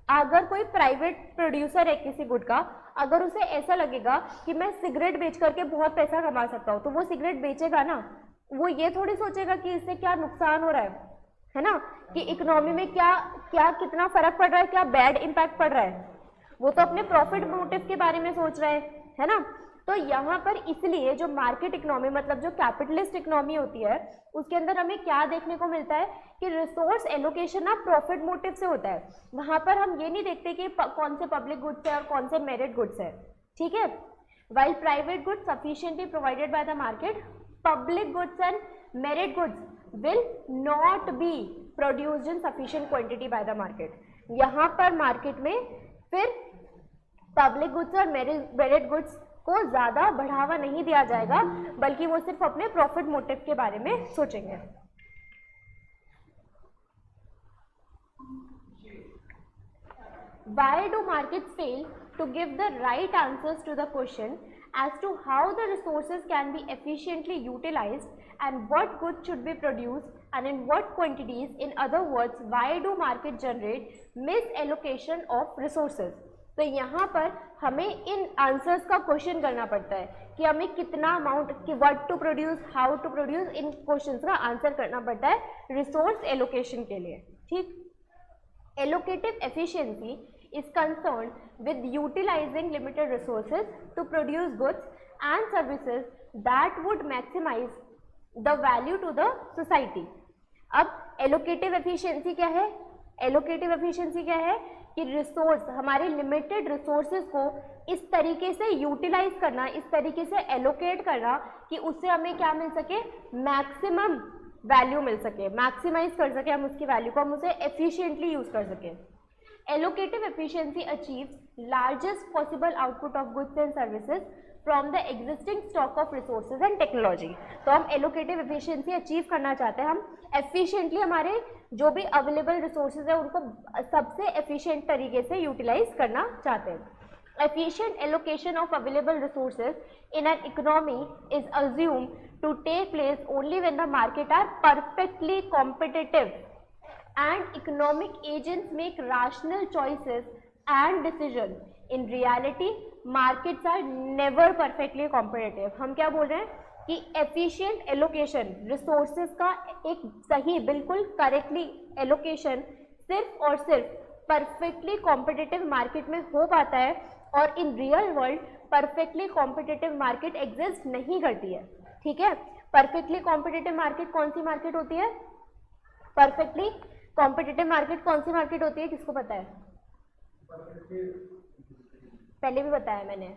अगर कोई private producer है किसी गुड का, अगर उसे ऐसा लगेगा कि मैं सिगरेट बेच करके बहुत पैसा कमा सकता हूँ तो वो सिगरेट बेचेगा ना, वो ये थोड़ी सोचेगा कि इससे क्या नुकसान हो रहा है ना, कि इकोनॉमी में क्या कितना फर्क पड़ रहा है, क्या बैड इम्पैक्ट पड़ रहा है। वो तो अपने प्रॉफिट मोटिव के बारे में सोच रहे हैं, है ना। तो यहाँ पर इसलिए जो मार्केट इकोनॉमी मतलब जो कैपिटलिस्ट इकोनॉमी होती है उसके अंदर हमें क्या देखने को मिलता है कि रिसोर्स एलोकेशन ना प्रॉफिट मोटिव से होता है। वहां पर हम ये नहीं देखते कि कौन से पब्लिक गुड्स है और कौन से मेरिट गुड्स है। ठीक है, while private goods sufficiently provided by the market, public goods and merit goods will not be produced in sufficient quantity by the market। यहाँ पर मार्केट में फिर पब्लिक गुड्स और मेरिट गुड्स को ज़्यादा बढ़ावा नहीं दिया जाएगा, बल्कि वो सिर्फ अपने प्रॉफिट मोटिव के बारे में सोचेंगे। Why do markets fail to give the right answers to the question as to how the resources can be efficiently utilized and what goods should be produced and in what quantities? In other words, why do market generate misallocation of resources? तो यहाँ पर हमें इन answers का question करना पड़ता है कि हमें कितना अमाउंट कि what to produce, how to produce, इन क्वेश्चंस का आंसर करना पड़ता है रिसोर्स एलोकेशन के लिए। ठीक, allocative efficiency is concerned with utilizing limited resources to produce goods and services that would maximize the value to the society। अब allocative efficiency क्या है? allocative efficiency क्या है कि रिसोर्स, हमारे लिमिटेड रिसोर्सेज को इस तरीके से यूटिलाइज करना, इस तरीके से एलोकेट करना कि उससे हमें क्या मिल सके, मैक्सिमम वैल्यू मिल सके, मैक्सिमाइज कर सके हम उसकी वैल्यू को, हम उसे एफिशिएंटली यूज कर सके। Allocative efficiency achieves largest possible output of goods and services from the existing stock of resources and technology. तो हम एलोकेटिव एफिशिएंसी अचीव करना चाहते हैं, हम एफिशिएंटली हमारे जो भी अवेलेबल रिसोर्सेज है उनको सबसे एफिशिएंट तरीके से यूटिलाइज करना चाहते हैं। Efficient allocation of available resources in an economy is assumed to take place only when the market are perfectly competitive and economic agents make rational choices and decisions. In reality, markets are never perfectly competitive. हम क्या बोल रहे हैं कि efficient allocation resources का एक सही बिल्कुल correctly allocation सिर्फ और सिर्फ perfectly competitive market में हो पाता है, और इन real world perfectly competitive market exist नहीं करती है। ठीक है, परफेक्टली कॉम्पिटिटिव मार्केट कौन सी मार्केट होती है, परफेक्टली कॉम्पिटिटिव मार्केट कौन सी मार्केट होती है, किसको पता है? पहले भी बताया मैंने।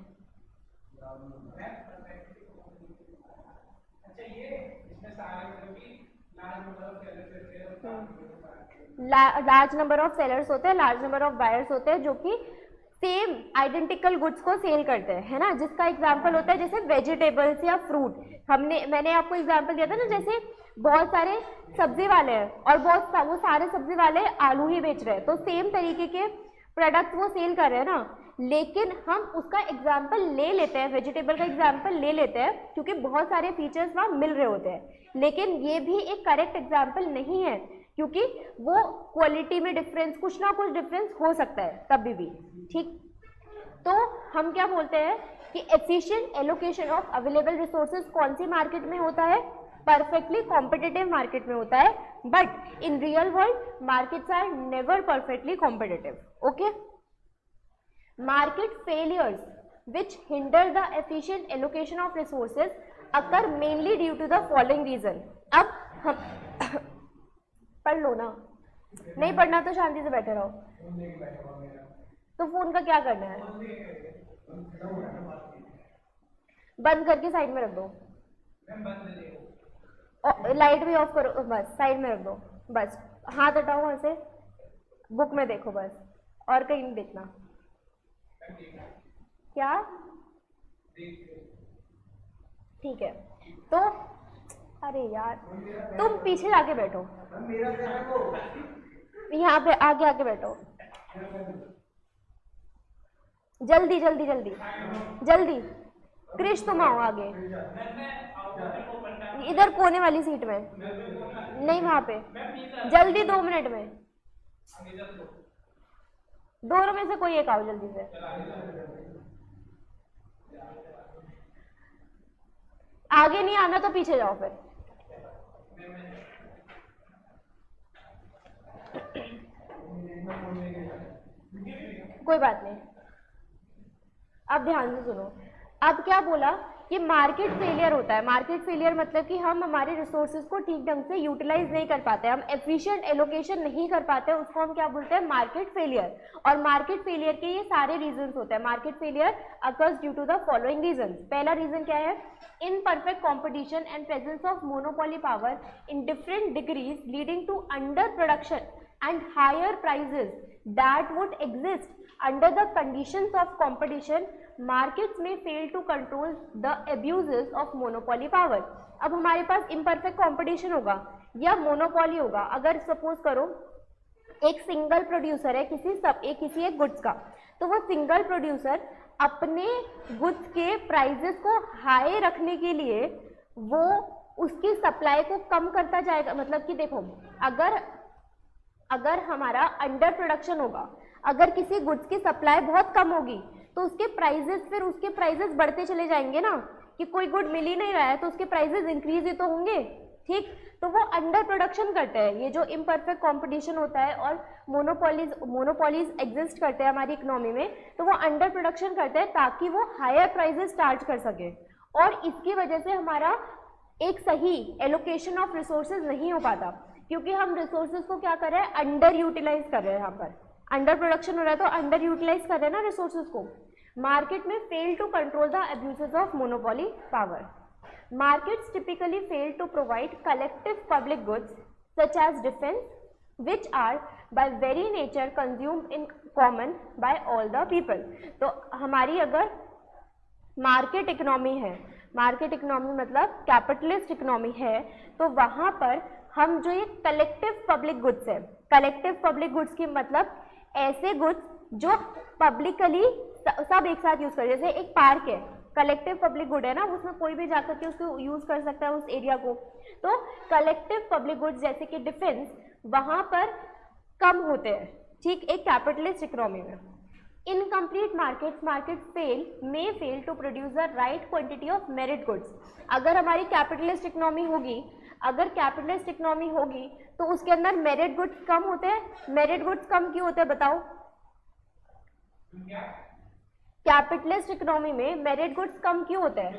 लार्ज नंबर ऑफ सेलर्स होते हैं, लार्ज नंबर ऑफ बायर्स होते हैं जो कि सेम आइडेंटिकल गुड्स को सेल करते हैं, है ना। जिसका एग्जांपल होता है जैसे वेजिटेबल्स या फ्रूट। मैंने आपको एग्जांपल दिया था ना, जैसे बहुत सारे सब्जी वाले हैं और वो सारे सब्जी वाले आलू ही बेच रहे हैं, तो सेम तरीके के प्रोडक्ट वो सेल कर रहे हैं ना, लेकिन हम उसका एग्जाम्पल ले लेते हैं, वेजिटेबल का एग्जाम्पल ले लेते हैं क्योंकि बहुत सारे फीचर्स वहाँ मिल रहे होते हैं, लेकिन ये भी एक करेक्ट एग्जाम्पल नहीं है क्योंकि वो क्वालिटी में डिफरेंस, कुछ ना कुछ डिफरेंस हो सकता है कभी भी। ठीक, तो हम क्या बोलते हैं कि efficient allocation of available resources कौन सी मार्केट में होता है, परफेक्टली कॉम्पिटिटिव मार्केट में होता है, but in real world markets are never perfectly competitive. Okay, market failures which hinder the efficient allocation of resources occur mainly due to the following reason. अब हम पढ़ लो ना, नहीं पढ़ना तो शांति से बैठे रहो। तो फोन का क्या करना है, बंद करके साइड में रख दो, लाइट भी ऑफ करो, बस साइड में रख दो, बस हाथ हटाओ वहां से, बुक में देखो बस, और कहीं नहीं देखना। क्या? ठीक है, तो अरे यार तुम पीछे जाके बैठो, यहाँ पे आगे आके बैठो, जल्दी जल्दी जल्दी जल्दी। क्रिश तुम आओ आगे, इधर कोने वाली सीट में, नहीं वहां पे, जल्दी 2 मिनट में, दोनों में से कोई एक आओ जल्दी से। आगे नहीं आना तो पीछे जाओ फिर। कोई बात नहीं, अब ध्यान से सुनो। अब क्या बोला कि मार्केट फेलियर होता है। मार्केट फेलियर मतलब कि हम हमारे रिसोर्सेज को ठीक ढंग से यूटिलाइज नहीं कर पाते, हम एफिशिएंट एलोकेशन नहीं कर पाते, उसको हम क्या बोलते हैं, मार्केट फेलियर। और मार्केट फेलियर के ये सारे रीजंस होते हैं। Market failure occurs due to the following reasons. पहला रीजन क्या है, imperfect competition and presence of monopoly power in different degrees leading to under production and higher prices that would exist under the conditions of competition. Markets may fail to control the abuses of monopoly power. अब हमारे पास imperfect competition होगा या monopoly होगा। अगर suppose करो एक single producer है किसी एक गुड्स का, तो वो सिंगल प्रोड्यूसर अपने गुड्स के प्राइजेस को हाई रखने के लिए वो उसकी सप्लाई को कम करता जाएगा। मतलब कि देखो, अगर हमारा अंडर प्रोडक्शन होगा, अगर किसी गुड्स की सप्लाई बहुत कम होगी तो उसके प्राइजेस बढ़ते चले जाएंगे ना, कि कोई गुड मिल ही नहीं रहा है तो उसके प्राइजेस इंक्रीज ही तो होंगे। ठीक, तो वो अंडर प्रोडक्शन करते हैं। ये जो इम्परफेक्ट कंपटीशन होता है और मोनोपोलीज एग्जिस्ट करते हैं हमारी इकोनॉमी में, तो वो अंडर प्रोडक्शन करते हैं ताकि वो हायर प्राइजेस चार्ज कर सके, और इसकी वजह से हमारा एक सही एलोकेशन ऑफ रिसोर्सेज नहीं हो पाता, क्योंकि हम रिसोर्सेज को क्या कर रहे हैं, अंडर यूटिलाइज कर रहे हैं यहाँ पर। अंडर प्रोडक्शन हो रहा है तो अंडर यूटिलाइज कर रहे हैं ना रिसोर्सेज को। मार्केट में fail to control the abuses of monopoly power. Markets typically fail to provide collective public goods such as defence which are by very nature consumed in common by all the people। तो हमारी अगर market economy है, market economy मतलब capitalist economy है, तो वहाँ पर हम जो ये कलेक्टिव पब्लिक गुड्स है, कलेक्टिव पब्लिक गुड्स की मतलब ऐसे गुड्स जो पब्लिकली सब एक साथ यूज कर, जैसे एक पार्क है, कलेक्टिव पब्लिक गुड है ना, उसमें कोई भी जाकर के उसको यूज कर सकता है उस एरिया को। तो कलेक्टिव पब्लिक गुड्स जैसे कि डिफेंस वहां पर कम होते हैं, ठीक, एक कैपिटलिस्ट इकोनॉमी में। Incomplete market fail to produce the right quantity of merit goods. अगर हमारी कैपिटलिस्ट इकोनॉमी होगी, अगर कैपिटलिस्ट इकोनॉमी होगी तो उसके अंदर मेरिट गुड्स कम होते हैं। मेरिट गुड्स कम क्यों होते हैं बताओ? कैपिटलिस्ट इकोनॉमी में मेरिट गुड्स कम क्यों होते हैं?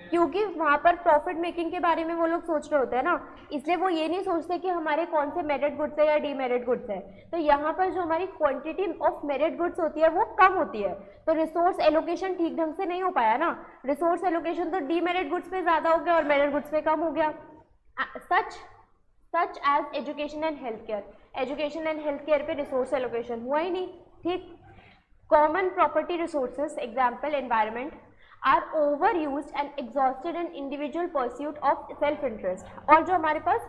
क्योंकि वहां पर प्रॉफिट मेकिंग के बारे में वो लोग सोच रहे होते हैं ना, इसलिए वो ये नहीं सोचते कि हमारे कौन से मेरिट गुड्स है या डीमेरिट गुड्स है। तो यहाँ पर जो हमारी क्वांटिटी ऑफ मेरिट गुड्स होती है वो कम होती है, तो रिसोर्स एलोकेशन ठीक ढंग से नहीं हो पाया ना। रिसोर्स एलोकेशन तो डीमेरिट गुड्स पे ज्यादा हो गया और मेरिट गुड्स पे कम हो गया। Such as education and health care, education and health care पे रिसोर्स एलोकेशन हुआ ही नहीं, ठीक। Common property resources, example environment, are overused and exhausted in individual pursuit of self interest। और जो हमारे पास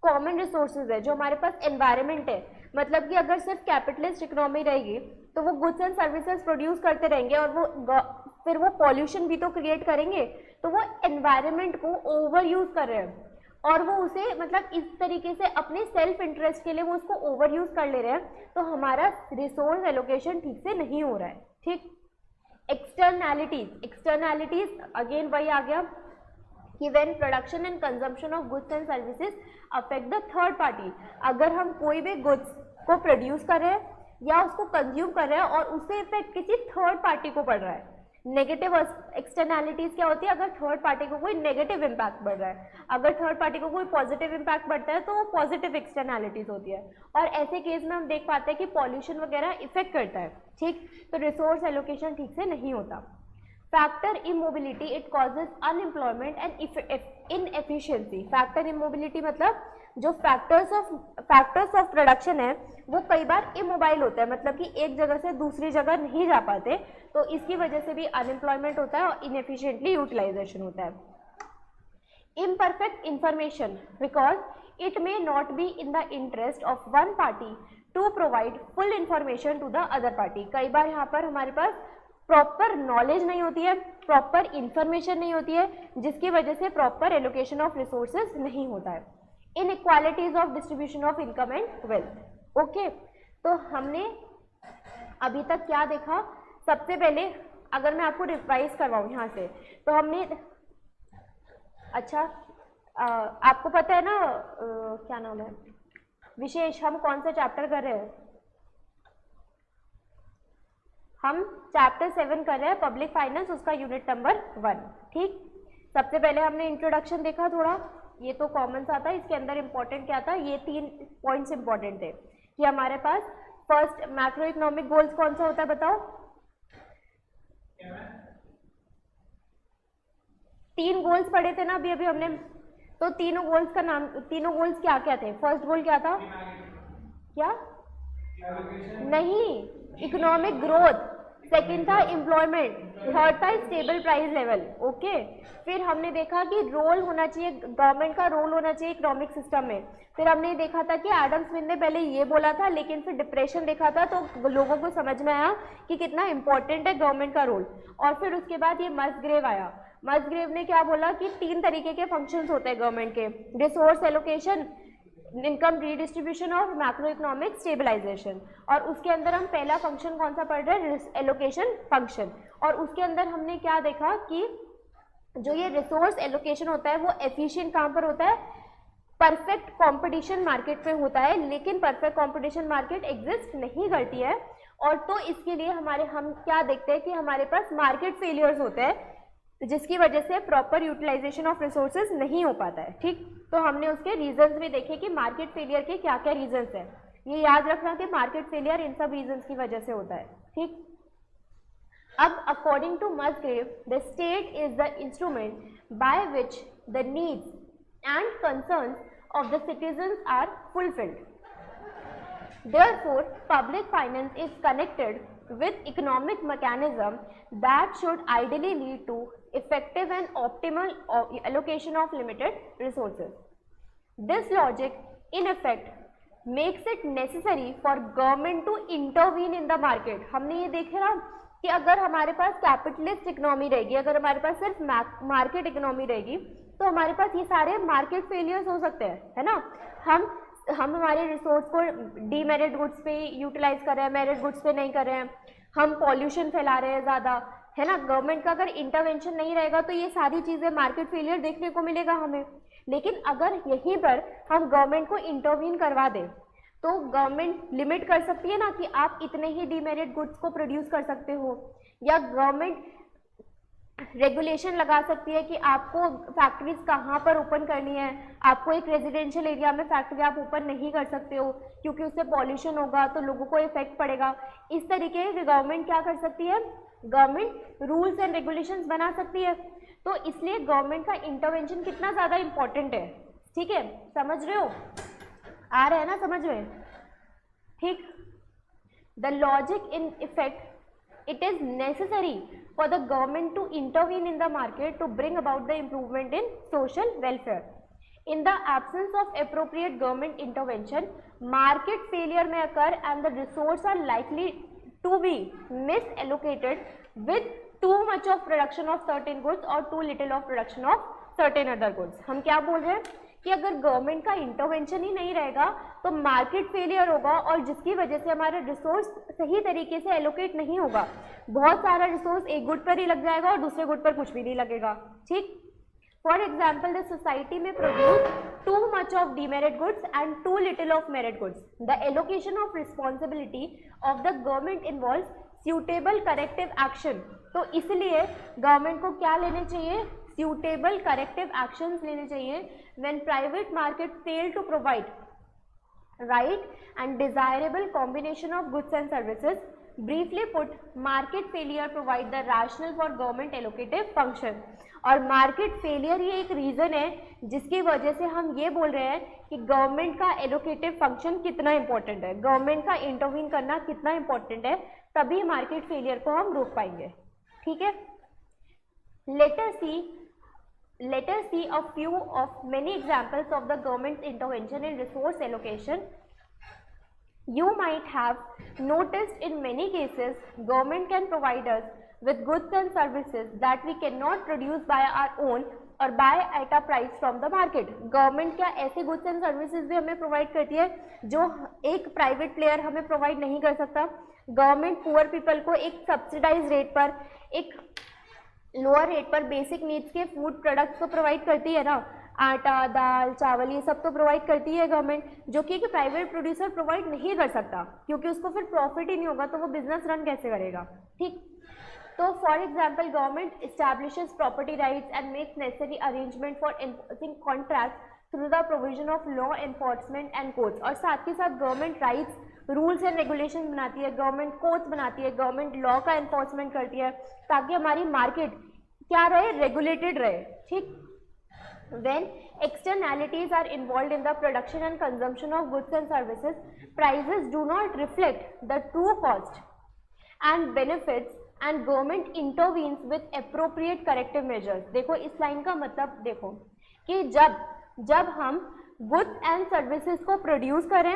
common resources है, जो हमारे पास environment है, मतलब कि अगर सिर्फ कैपिटलिस्ट इकोनॉमी रहेगी तो वो गुड्स एंड सर्विसेज प्रोड्यूस करते रहेंगे और वो फिर वो पॉल्यूशन भी तो क्रिएट करेंगे। तो वो एनवायरनमेंट को ओवर यूज कर रहे हैं और वो उसे मतलब इस तरीके से अपने सेल्फ इंटरेस्ट के लिए वो उसको ओवर यूज कर ले रहे हैं, तो हमारा रिसोर्स एलोकेशन ठीक से नहीं हो रहा है, ठीक। एक्सटर्नैलिटीज अगेन वही आ गया कि when production and consumption of goods and services affect the third party. अगर हम कोई भी गुड्स को प्रोड्यूस कर रहे हैं या उसको कंज्यूम कर रहे हैं और उससे इफेक्ट किसी थर्ड पार्टी को पड़ रहा है, नेगेटिव एक्सटर्नैलिटीज क्या होती है? अगर थर्ड पार्टी को कोई नेगेटिव इम्पैक्ट बढ़ रहा है, अगर थर्ड पार्टी को कोई पॉजिटिव इम्पैक्ट बढ़ता है तो वो पॉजिटिव एक्सटर्नैलिटीज होती है। और ऐसे केस में हम देख पाते हैं कि पॉल्यूशन वगैरह इफेक्ट करता है, ठीक। तो रिसोर्स एलोकेशन ठीक से नहीं होता। Factor immobility, it causes unemployment and inefficiency. Factor immobility मतलब जो फैक्टर्स ऑफ प्रोडक्शन है वो कई बार इमोबाइल होता है, मतलब कि एक जगह से दूसरी जगह नहीं जा पाते, तो इसकी वजह से भी अनएम्प्लॉयमेंट होता है और इनएफिशिएंटली यूटिलाइजेशन होता है। Imperfect information, because it may not be in the interest of one party to provide full information to the other party. कई बार यहाँ पर हमारे पास प्रॉपर नॉलेज नहीं होती है, प्रॉपर इंफॉर्मेशन नहीं होती है, जिसकी वजह से प्रॉपर एलोकेशन ऑफ रिसोर्सेज नहीं होता है। Inequalities of distribution of income and wealth. Okay, तो हमने अभी तक क्या देखा? सबसे पहले अगर मैं आपको रिवाइज करवाऊँ यहाँ से, तो हमने आपको पता है ना क्या नाम है विशेष, हम कौन सा चैप्टर कर रहे हैं? हम चैप्टर 7 कर रहे हैं पब्लिक फाइनेंस, उसका यूनिट नंबर 1, ठीक। सबसे पहले हमने इंट्रोडक्शन देखा थोड़ा, ये तो कॉमन सा था, इसके अंदर इंपॉर्टेंट क्या था? ये 3 पॉइंट्स इंपॉर्टेंट थे कि हमारे पास फर्स्ट मैक्रो इकोनॉमिक गोल्स कौन सा होता है बताओ? 3 गोल्स पढ़े थे ना अभी हमने, तो तीनों गोल्स का नाम, तीनों गोल्स क्या क्या थे? फर्स्ट गोल क्या था? क्या नहीं, इकोनॉमिक ग्रोथ, सेकंड था एम्प्लॉयमेंट, थर्ड था स्टेबल प्राइस लेवल। ओके, फिर हमने देखा कि रोल होना चाहिए, गवर्नमेंट का रोल होना चाहिए इकोनॉमिक सिस्टम में। फिर हमने देखा था कि एडम स्मिथ ने पहले ये बोला था, लेकिन फिर डिप्रेशन देखा था तो लोगों को समझ में आया कि कितना इंपॉर्टेंट है गवर्नमेंट का रोल। और फिर उसके बाद ये मस्ग्रेव आया, मस्ग्रेव ने क्या बोला कि 3 तरीके के फंक्शंस होते हैं गवर्नमेंट के, रिसोर्स एलोकेशन, इनकम रीडिस्ट्रीब्यूशन और मैक्रो इकोनॉमिक स्टेबलाइजेशन। और उसके अंदर हम पहला फंक्शन कौन सा पढ़ रहे हैं? Allocation function. और उसके अंदर हमने क्या देखा कि जो ये रिसोर्स एलोकेशन होता है वो एफिशिएंट कहाँ पर होता है? परफेक्ट कंपटीशन मार्केट पे होता है, लेकिन परफेक्ट कंपटीशन मार्केट एग्जिस्ट नहीं करती है। और तो इसके लिए हम क्या देखते हैं कि हमारे पास मार्केट फेलियर्स होते हैं, जिसकी वजह से प्रॉपर यूटिलाइजेशन ऑफ रिसोर्सेज नहीं हो पाता है, ठीक। तो हमने उसके रीजंस भी देखे कि मार्केट फेलियर के क्या क्या रीजंस हैं। ये याद रखना कि मार्केट फेलियर इन सब रीजंस की वजह से होता है, ठीक। अब according to Musgrave, the state is the instrument by which the needs and concerns of the citizens are fulfilled. Therefore, public finance is connected with economic mechanism that should ideally lead to effective and optimal allocation of limited resources. This logic, in effect, makes it necessary for government to intervene in the market. हमने ये देखे ना कि अगर हमारे पास capitalist economy रहेगी, अगर हमारे पास सिर्फ मार्केट इकोनॉमी रहेगी, तो हमारे पास ये सारे मार्केट फेलियर्स हो सकते हैं, है ना। हम हमारे रिसोर्स को डीमेरिट गुड्स पे यूटिलाइज कर रहे हैं, मेरिट गुड्स पे नहीं कर रहे हैं, हम पॉल्यूशन फैला रहे हैं ज़्यादा, है ना। गवर्नमेंट का अगर इंटरवेंशन नहीं रहेगा तो ये सारी चीज़ें मार्केट फेलियर देखने को मिलेगा हमें। लेकिन अगर यहीं पर हम गवर्नमेंट को इंटरवीन करवा दें तो गवर्नमेंट लिमिट कर सकती है ना कि आप इतने ही डीमेरिट गुड्स को प्रोड्यूस कर सकते हो, या गवर्नमेंट रेगुलेशन लगा सकती है कि आपको फैक्ट्रीज कहाँ पर ओपन करनी है, आपको एक रेजिडेंशियल एरिया में फैक्ट्री आप ओपन नहीं कर सकते हो क्योंकि उससे पॉल्यूशन होगा तो लोगों को इफेक्ट पड़ेगा। इस तरीके से गवर्नमेंट क्या कर सकती है, गवर्नमेंट रूल्स एंड रेगुलेशंस बना सकती है। तो इसलिए गवर्नमेंट का इंटरवेंशन कितना ज़्यादा इम्पोर्टेंट है, ठीक है, समझ रहे हो, आ रहा है ना समझ में, ठीक। The logic in effect, it is necessary for the government to intervene in the market to bring about the improvement in social welfare. In the absence of appropriate government intervention, market failure may occur and the resources are likely to be misallocated with too much of production of certain goods or too little of production of certain other goods. हम क्या बोल रहे हैं कि अगर government का intervention ही नहीं रहेगा तो मार्केट फेलियर होगा और जिसकी वजह से हमारा रिसोर्स सही तरीके से एलोकेट नहीं होगा। बहुत सारा रिसोर्स एक गुड पर ही लग जाएगा और दूसरे गुड पर कुछ भी नहीं लगेगा, ठीक। फॉर एग्जाम्पल, द सोसाइटी में produce too much of demerit goods and too little of merit goods. The allocation of responsibility of the government involves suitable corrective action. तो इसलिए गवर्नमेंट को क्या लेने चाहिए, suitable corrective actions लेने चाहिए when private market fail to provide right and desirable combination of goods and services. Briefly put, market failure provide the rationale for government allocative function. और market failure ये एक reason है जिसकी वजह से हम ये बोल रहे हैं कि गवर्नमेंट का एलोकेटिव फंक्शन कितना इंपॉर्टेंट है, गवर्नमेंट का इंटरवीन करना कितना इंपॉर्टेंट है, तभी मार्केट फेलियर को हम रोक पाएंगे, ठीक है। Let us see a few of many examples of the government's intervention in resource allocation. You might have noticed in many cases, government can provide us with goods and services that we cannot produce by our own or buy at a price from the market. Government क्या ऐसे goods and services भी हमें provide करती है जो एक private player हमें provide नहीं कर सकता। Government poor people को एक subsidized rate पर, एक लोअर रेट पर बेसिक नीड्स के फूड प्रोडक्ट्स को प्रोवाइड करती है ना, आटा, दाल, चावल, ये सब तो प्रोवाइड करती है गवर्नमेंट, जो कि प्राइवेट प्रोड्यूसर प्रोवाइड नहीं कर सकता क्योंकि उसको फिर प्रॉफिट ही नहीं होगा तो वो बिजनेस रन कैसे करेगा, ठीक। तो for example, government establishes property rights and makes necessary arrangement for enforcing contract through the provision of law enforcement and courts. और साथ के साथ government rights, rules and regulation बनाती है, गवर्नमेंट कोर्ट्स बनाती है, गवर्नमेंट लॉ का एनफोर्समेंट करती है ताकि हमारी मार्केट क्या रहे, रेगुलेटेड रहे, ठीक। When externalities are involved in the production and consumption of goods and services, prices do not reflect the true cost and benefits and government intervenes with appropriate corrective measures. देखो इस line का मतलब देखो कि जब हम goods and services को produce करें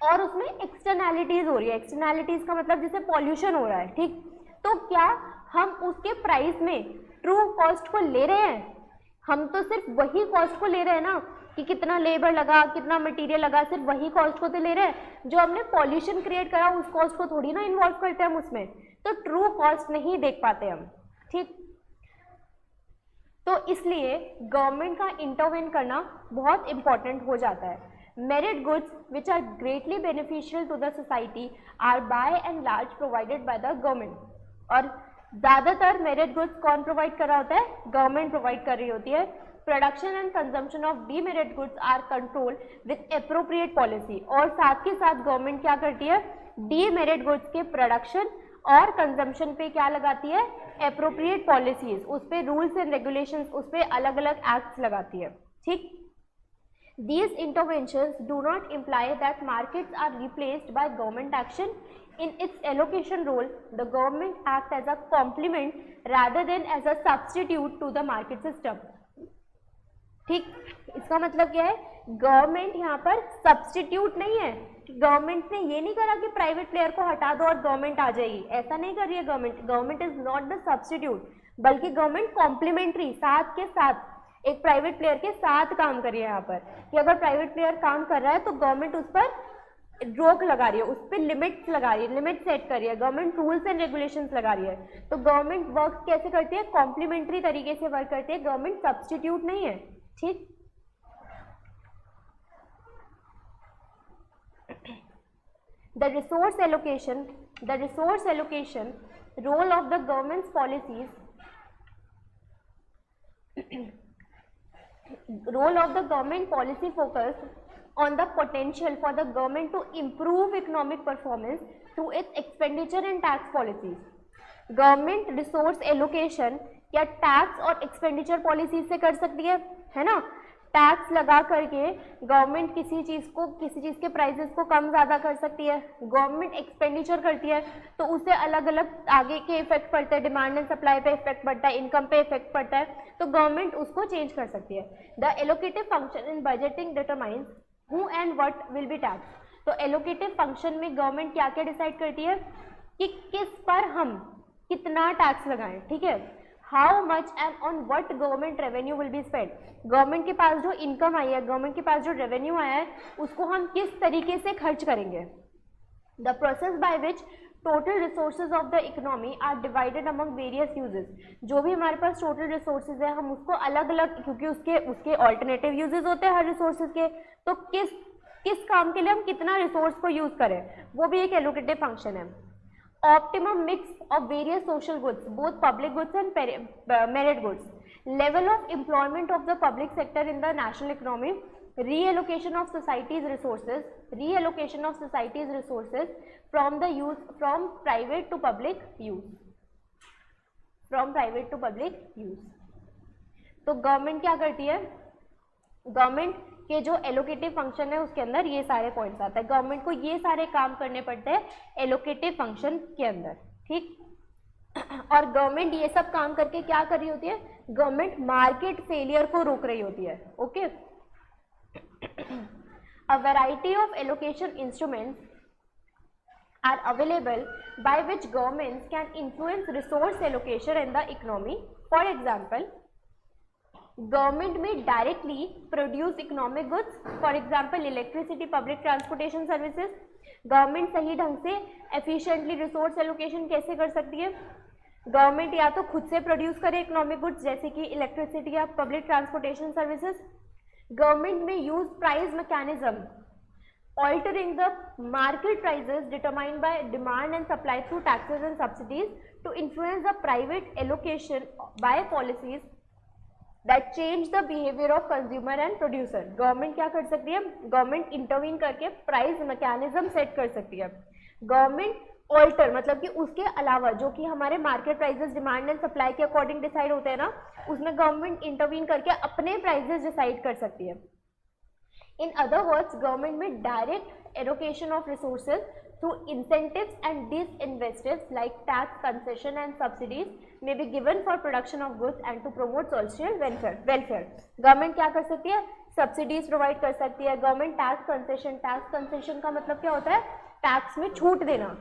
और उसमें एक्सटर्नैलिटीज हो रही है, एक्सटर्नैलिटीज का मतलब जैसे पॉल्यूशन हो रहा है, ठीक, तो क्या हम उसके प्राइस में ट्रू कॉस्ट को ले रहे हैं? हम तो सिर्फ वही कॉस्ट को ले रहे हैं ना कि कितना लेबर लगा, कितना मटेरियल लगा, सिर्फ वही कॉस्ट को तो ले रहे हैं। जो हमने पॉल्यूशन क्रिएट करा उस कॉस्ट को थोड़ी ना इन्वॉल्व करते हैं हम उसमें, तो ट्रू कॉस्ट नहीं देख पाते हम, ठीक। तो इसलिए गवर्नमेंट का इंटरवेन करना बहुत इंपॉर्टेंट हो जाता है। Merit goods which are greatly beneficial to the society are by and large provided by the government. और ज़्यादातर मेरिट गुड्स कौन प्रोवाइड कर रहा होता है? गवर्नमेंट प्रोवाइड कर रही होती है। Production and consumption of demerit goods are control with appropriate policy. और साथ के साथ गवर्नमेंट क्या करती है, डीमेरिट गुड्स के प्रोडक्शन और कंजम्पशन पे क्या लगाती है, अप्रोप्रिएट पॉलिसीज, उस पे रूल्स एंड रेगुलेशंस, उस पे अलग अलग एक्ट्स लगाती है। ठीक, these interventions do not imply that markets are replaced by government action. In its allocation role, the government acts as a complement rather than as a substitute to the market system. ठीक, इसका मतलब क्या है, government यहाँ पर substitute नहीं है। Government ने ये नहीं करा कि प्राइवेट प्लेयर को हटा दो और गवर्नमेंट आ जाएगी, ऐसा नहीं कर रही है government. Government is not the substitute, बल्कि गवर्नमेंट कॉम्प्लीमेंट्री, साथ के साथ एक प्राइवेट प्लेयर के साथ काम कर रही है यहाँ पर, कि अगर प्राइवेट प्लेयर काम कर रहा है तो गवर्नमेंट उस पर रोक लगा रही है, उस पर लिमिट्स लगा रही है, लिमिट सेट कर रही है, गवर्नमेंट रूल्स एंड रेगुलेशंस लगा रही है। तो गवर्नमेंट वर्क कैसे करती है, कॉम्प्लीमेंट्री तरीके से वर्क करती है, गवर्नमेंट सब्सटीट्यूट नहीं है। ठीक, the resource allocation role of the government's policies role of the government policy focus on the potential for the government to improve economic performance through its expenditure and tax policies. Government resource allocation या tax और expenditure policy से कर सकती है ना। Tax लगा करके government किसी चीज़ के प्राइसेस को कम ज़्यादा कर सकती है। गवर्नमेंट एक्सपेंडिचर करती है तो उससे अलग अलग आगे के इफेक्ट पड़ते हैं, डिमांड एंड सप्लाई पे इफेक्ट पड़ता है, इनकम पे इफेक्ट पड़ता है, तो गवर्नमेंट उसको चेंज कर सकती है। The allocative function in budgeting determines who and what will be tax. तो एलोकेटिव फंक्शन में गवर्नमेंट क्या क्या डिसाइड करती है कि किस पर हम कितना टैक्स लगाएं, ठीक है। How much and on what government revenue will be spend. Government के पास जो इनकम आई है, गवर्नमेंट के पास जो रेवेन्यू आया है, उसको हम किस तरीके से खर्च करेंगे। The process by which total resources of the economy are divided among various uses. जो भी हमारे पास टोटल रिसोर्सेज है, हम उसको अलग अलग, क्योंकि उसके ऑल्टरनेटिव यूजेस होते हैं हर रिसोर्सेज के, तो किस काम के लिए हम कितना रिसोर्स को यूज करें, वो भी एक एलोकेटिव फंक्शन है। Optimum mix of various social goods, both public goods and merit goods. Level of employment of the public sector in the national economy. reallocation of society's resources from private to public use, तो government क्या करती है, government के जो allocative function है उसके अंदर ये सारे पॉइंट्स आते हैं। गवर्नमेंट को ये सारे काम करने पड़ते हैं एलोकेटिव फंक्शन के अंदर, ठीक। और गवर्नमेंट ये सब काम करके क्या कर रही होती है, गवर्नमेंट मार्केट फेलियर को रोक रही होती है, okay. A variety of allocation instruments are available by which governments can influence resource allocation in the economy. For example, government may directly produce economic goods, for example electricity, public transportation services. Government सही ढंग से efficiently resource allocation कैसे कर सकती है, government या तो खुद से प्रोड्यूस करे इकोनॉमिक गुड्स जैसे कि इलेक्ट्रिसिटी या public transportation services. Government may use price mechanism, altering the market prices determined by demand and supply through taxes and subsidies to influence the private allocation by policies that change the behavior of consumer and producer. Government क्या कर सकती है, government intervene करके price mechanism set कर सकती है। Government alter मतलब कि उसके अलावा जो कि हमारे market prices demand and supply के अकॉर्डिंग डिसाइड होते हैं ना, उसमें गवर्नमेंट इंटरवीन करके अपने प्राइसेस डिसाइड कर सकती है। In other words, government may direct allocation of resources through incentives and disincentives like tax, concession and subsidies may be given for production of goods and to promote social welfare. Government क्या कर सकती है, subsidies provide कर सकती है। Government tax concession का मतलब क्या होता है, टैक्स में छूट देना,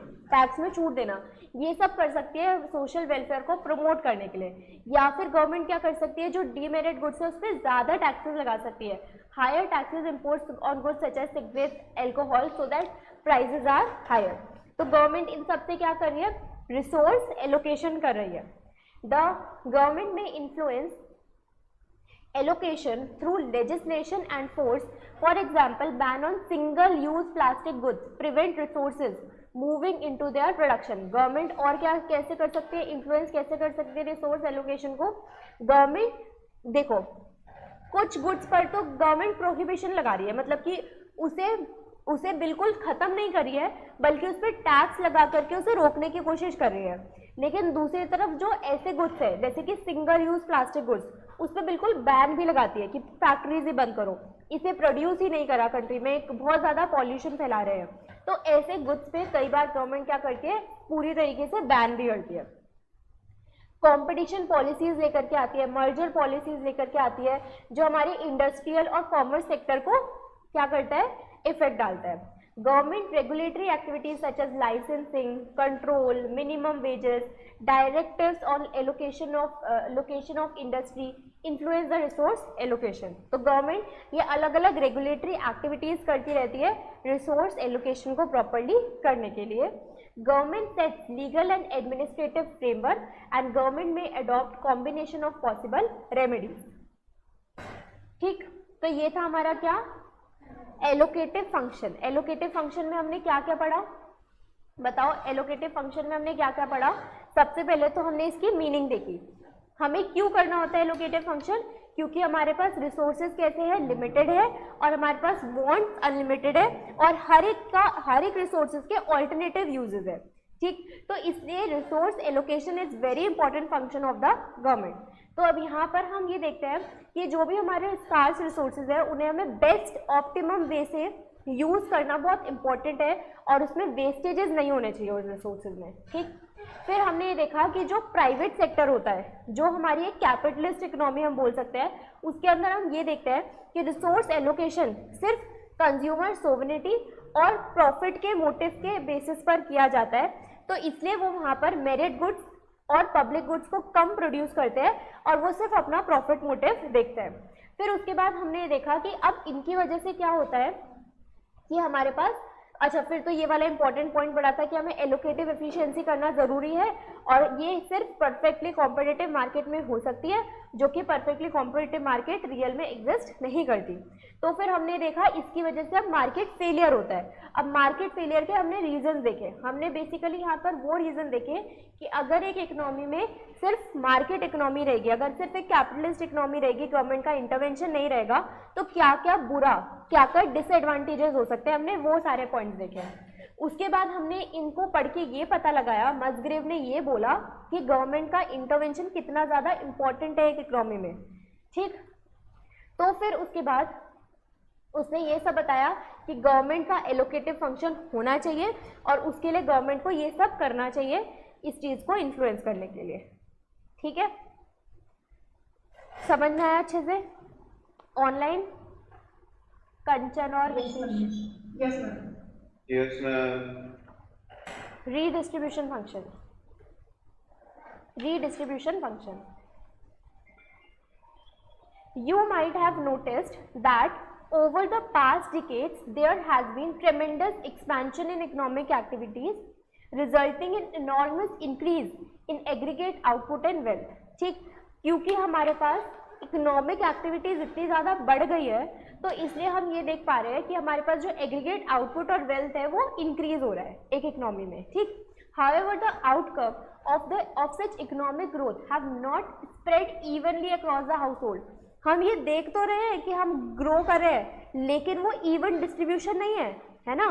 ये सब कर सकती है सोशल वेलफेयर को प्रमोट करने के लिए। या फिर गवर्नमेंट क्या कर सकती है, जो डीमेरिट गुड्स है उस पर ज़्यादा टैक्सेस लगा सकती है, higher taxes imports on goods such as cigarette, alcohol, so that prices are higher. तो गवर्नमेंट इन सब से क्या कर रही है, रिसोर्स एलोकेशन कर रही है। द गवर्नमेंट में influence allocation through legislation and force, for example ban on single use plastic goods, prevent resources moving into their production. Government और क्या कैसे कर सकती है, इन्फ्लुएंस कैसे कर सकती है रिसोर्स एलोकेशन को। गवर्नमेंट देखो कुछ गुड्स पर तो गवर्नमेंट प्रोहिबिशन लगा रही है, मतलब कि उसे बिल्कुल ख़त्म नहीं कर रही है, बल्कि उस पर टैक्स लगा करके उसे रोकने की कोशिश कर रही है। लेकिन दूसरी तरफ जो ऐसे गुड्स है जैसे कि सिंगल यूज प्लास्टिक गुड्स, उस पर बिल्कुल बैन भी लगाती है कि फैक्ट्रीज ही बंद करो, इसे प्रोड्यूस ही नहीं करा कंट्री में, बहुत ज़्यादा पॉल्यूशन फैला रहे हैं। तो ऐसे गुड्स पे कई बार गवर्नमेंट क्या करती है, पूरी तरीके से बैन भी करती है। कंपटीशन पॉलिसीज लेकर के आती है, मर्जर पॉलिसीज लेकर के आती है, जो हमारे इंडस्ट्रियल और कॉमर्स सेक्टर को क्या करता है, इफेक्ट डालता है। Government regulatory activities such as licensing, control, minimum wages, directives on location of industry influence the resource allocation. तो गवर्नमेंट ये अलग अलग रेगुलेटरी एक्टिविटीज करती रहती है रिसोर्स एलोकेशन को प्रॉपरली करने के लिए। Government sets legal and administrative framework and government may adopt combination of possible remedies. ठीक, तो ये था हमारा क्या, एलोकेटिव फंक्शन। एलोकेटिव फंक्शन में हमने क्या क्या पढ़ा, बताओ। एलोकेटिव फंक्शन में हमने क्या क्या पढ़ा? सबसे पहले तो हमने इसकी मीनिंग देखी। हमें क्यों करना होता है एलोकेटिव फंक्शन? क्योंकि हमारे पास रिसोर्सेज कैसे है, लिमिटेड है, और हमारे पास वांट्स अनलिमिटेड है, और हर एक रिसोर्सेज के ऑल्टरनेटिव यूजेस है। ठीक, तो इसलिए resource allocation is very important function of the government. तो अब यहाँ पर हम ये देखते हैं कि जो भी हमारे स्कार्स रिसोर्सेज है उन्हें हमें बेस्ट ऑप्टिमम वे से यूज करना बहुत इंपॉर्टेंट है, और उसमें वेस्टेजेस नहीं होने चाहिए उस रिसोर्सेज में। ठीक, फिर हमने ये देखा कि जो प्राइवेट सेक्टर होता है, जो हमारी एक कैपिटलिस्ट इकोनॉमी हम बोल सकते हैं, उसके अंदर हम ये देखते हैं कि रिसोर्स एलोकेशन सिर्फ कंज्यूमर सोवरेनिटी और प्रॉफिट के मोटिव के बेसिस पर किया जाता है। तो इसलिए वो वहाँ पर मेरिट गुड्स और पब्लिक गुड्स को कम प्रोड्यूस करते हैं, और वो सिर्फ अपना प्रॉफिट मोटिव देखते हैं। फिर उसके बाद हमने ये देखा कि अब इनकी वजह से क्या होता है कि हमारे पास, अच्छा, फिर तो ये वाला इंपॉर्टेंट पॉइंट बड़ा था कि हमें एलोकेटिव एफिशिएंसी करना ज़रूरी है, और ये सिर्फ परफेक्टली कॉम्पिटिटिव मार्केट में हो सकती है, जो कि परफेक्टली कॉम्पिटिटिव मार्केट रियल में एग्जिस्ट नहीं करती। तो फिर हमने देखा इसकी वजह से अब मार्केट फेलियर होता है। अब मार्केट फेलियर के हमने रीजन देखे, हमने बेसिकली यहाँ पर वो रीज़न देखे कि अगर एक इकोनॉमी में सिर्फ मार्केट इकोनॉमी रहेगी, अगर सिर्फ एक कैपिटलिस्ट इकोनॉमी रहेगी, गवर्नमेंट का इंटरवेंशन नहीं रहेगा, तो क्या क्या बुरा, क्या क्या डिसएडवांटेजेस हो सकते हैं, हमने वो सारे पॉइंट्स देखे हैं। उसके बाद हमने इनको पढ़ के ये पता लगाया, मस्ग्रेव ने ये बोला कि गवर्नमेंट का इंटरवेंशन कितना ज़्यादा इम्पॉर्टेंट है एक इकोनॉमी में। ठीक, तो फिर उसके बाद उसने ये सब बताया कि गवर्नमेंट का एलोकेटिव फंक्शन होना चाहिए, और उसके लिए गवर्नमेंट को ये सब करना चाहिए इस चीज़ को इन्फ्लुएंस करने के लिए। ठीक है, समझ में आया अच्छे से? ऑनलाइन कंचन और Yes, ma'am. redistribution function. Redistribution function. You might have noticed that over the past decades there has been tremendous expansion in economic activities resulting in enormous increase in aggregate output and wealth. ठीक, क्योंकि हमारे पास economic activities इतनी ज़्यादा बढ़ गई है, तो इसलिए हम ये देख पा रहे हैं कि हमारे पास जो एग्रीगेट आउटपुट और वेल्थ है वो इंक्रीज हो रहा है एक इकोनॉमी में। ठीक, however the outcome of such economic growth have not spread evenly across the household. हम ये देख तो रहे हैं कि हम ग्रो कर रहे हैं, लेकिन वो इवन डिस्ट्रीब्यूशन नहीं है ना,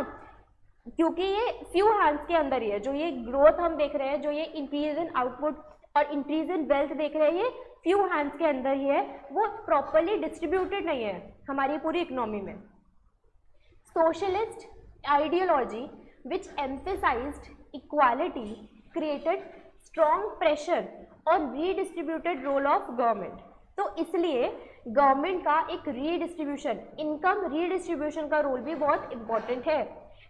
क्योंकि ये फ्यू हैंड्स के अंदर ही है। जो ये ग्रोथ हम देख रहे हैं, जो ये इंक्रीज इन आउटपुट और इंक्रीज इन वेल्थ देख रहे हैं, ये फ्यू हैंड्स के अंदर ही है, वो प्रॉपरली डिस्ट्रीब्यूटेड नहीं है हमारी पूरी इकोनॉमी में। Socialist ideology which emphasized equality created strong pressure on redistributed role of government. तो इसलिए गवर्नमेंट का एक रीडिस्ट्रीब्यूशन, इनकम रीडिस्ट्रीब्यूशन का रोल भी बहुत इंपॉर्टेंट है।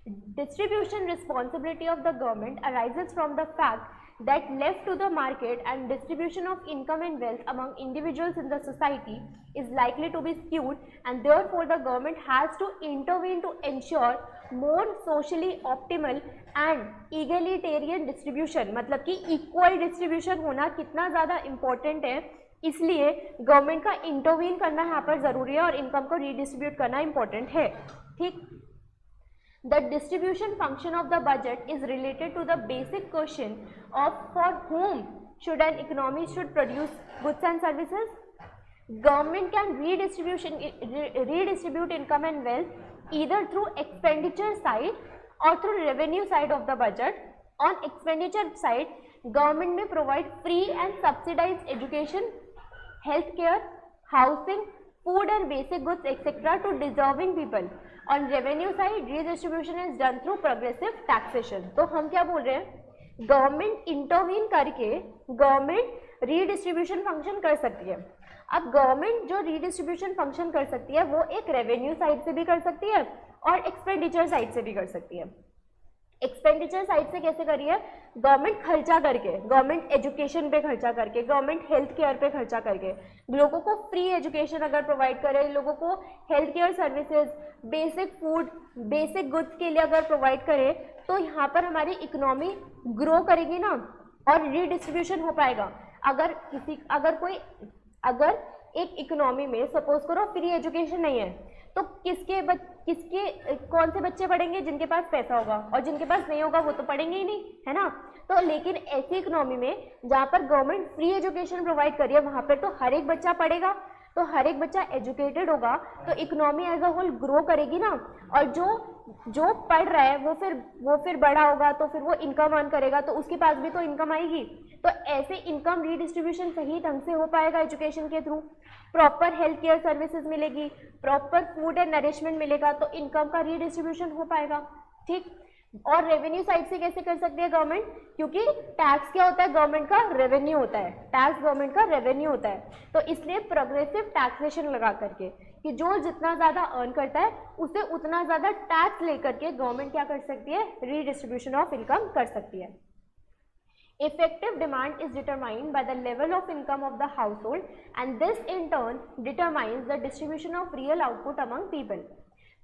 Distribution responsibility of the government arises from the fact that left to the market and distribution of income and wealth among individuals in the society is likely to be skewed, and therefore the government has to intervene to ensure more socially optimal and egalitarian distribution। मतलब कि equal distribution होना कितना ज़्यादा important है, इसलिए government का intervene करना यहाँ पर ज़रूरी है और इनकम को रीडिस्ट्रीब्यूट करना इम्पोर्टेंट है। ठीक, The distribution function of the budget is related to the basic question of for whom should an economy should produce goods and services। Government can redistribute income and wealth either through expenditure side or through revenue side of the budget. On expenditure side, government may provide free and subsidized education, healthcare, housing, food and basic goods etc. to deserving people. On revenue side, redistribution is done through progressive taxation. तो हम क्या बोल रहे हैं, government intervene करके government redistribution function कर सकती है. अब गवर्नमेंट जो रीडिस्ट्रीब्यूशन फंक्शन कर सकती है वो एक रेवेन्यू साइड से भी कर सकती है और एक्सपेंडिचर साइड से भी कर सकती है. एक्सपेंडिचर साइड से कैसे करी है, गवर्नमेंट खर्चा करके, गवर्नमेंट एजुकेशन पे खर्चा करके, गवर्नमेंट हेल्थ केयर पे खर्चा करके, लोगों को फ्री एजुकेशन अगर प्रोवाइड करे, लोगों को health care services, basic food, basic goods के लिए अगर प्रोवाइड करे, तो यहाँ पर हमारी इकोनॉमी ग्रो करेगी ना और रीडिस्ट्रीब्यूशन हो पाएगा. अगर एक इकोनॉमी में सपोज करो फ्री एजुकेशन नहीं है, तो कौन से बच्चे पढ़ेंगे, जिनके पास पैसा होगा, और जिनके पास नहीं होगा वो तो पढ़ेंगे ही नहीं, है ना. तो लेकिन ऐसी इकोनॉमी में जहाँ पर गवर्नमेंट फ्री एजुकेशन प्रोवाइड करिए, वहाँ पर तो हर एक बच्चा पढ़ेगा, तो हर एक बच्चा एजुकेटेड होगा, तो economy as a whole grow करेगी ना. और जो पढ़ रहा है वो फिर बड़ा होगा, तो फिर वो इनकम अर्न करेगा, तो उसके पास भी तो इनकम आएगी. तो ऐसे इनकम रीडिस्ट्रीब्यूशन सही ढंग से हो पाएगा एजुकेशन के through. Proper health care services मिलेगी, प्रॉपर फूड एंड नरिशमेंट मिलेगा, तो इनकम का रीडिस्ट्रीब्यूशन हो पाएगा. ठीक. और रेवेन्यू साइड से कैसे कर सकती है गवर्नमेंट, क्योंकि टैक्स क्या होता है, गवर्नमेंट का रेवेन्यू होता है, टैक्स गवर्नमेंट का रेवेन्यू होता है. तो इसलिए प्रोग्रेसिव टैक्सेशन लगा करके कि जो जितना ज़्यादा अर्न करता है उसे उतना ज़्यादा टैक्स लेकर के गवर्नमेंट क्या कर सकती है, रीडिस्ट्रीब्यूशन ऑफ इनकम कर सकती है. Effective demand is determined by the level of income of the household and this in turn determines the distribution of real output among people.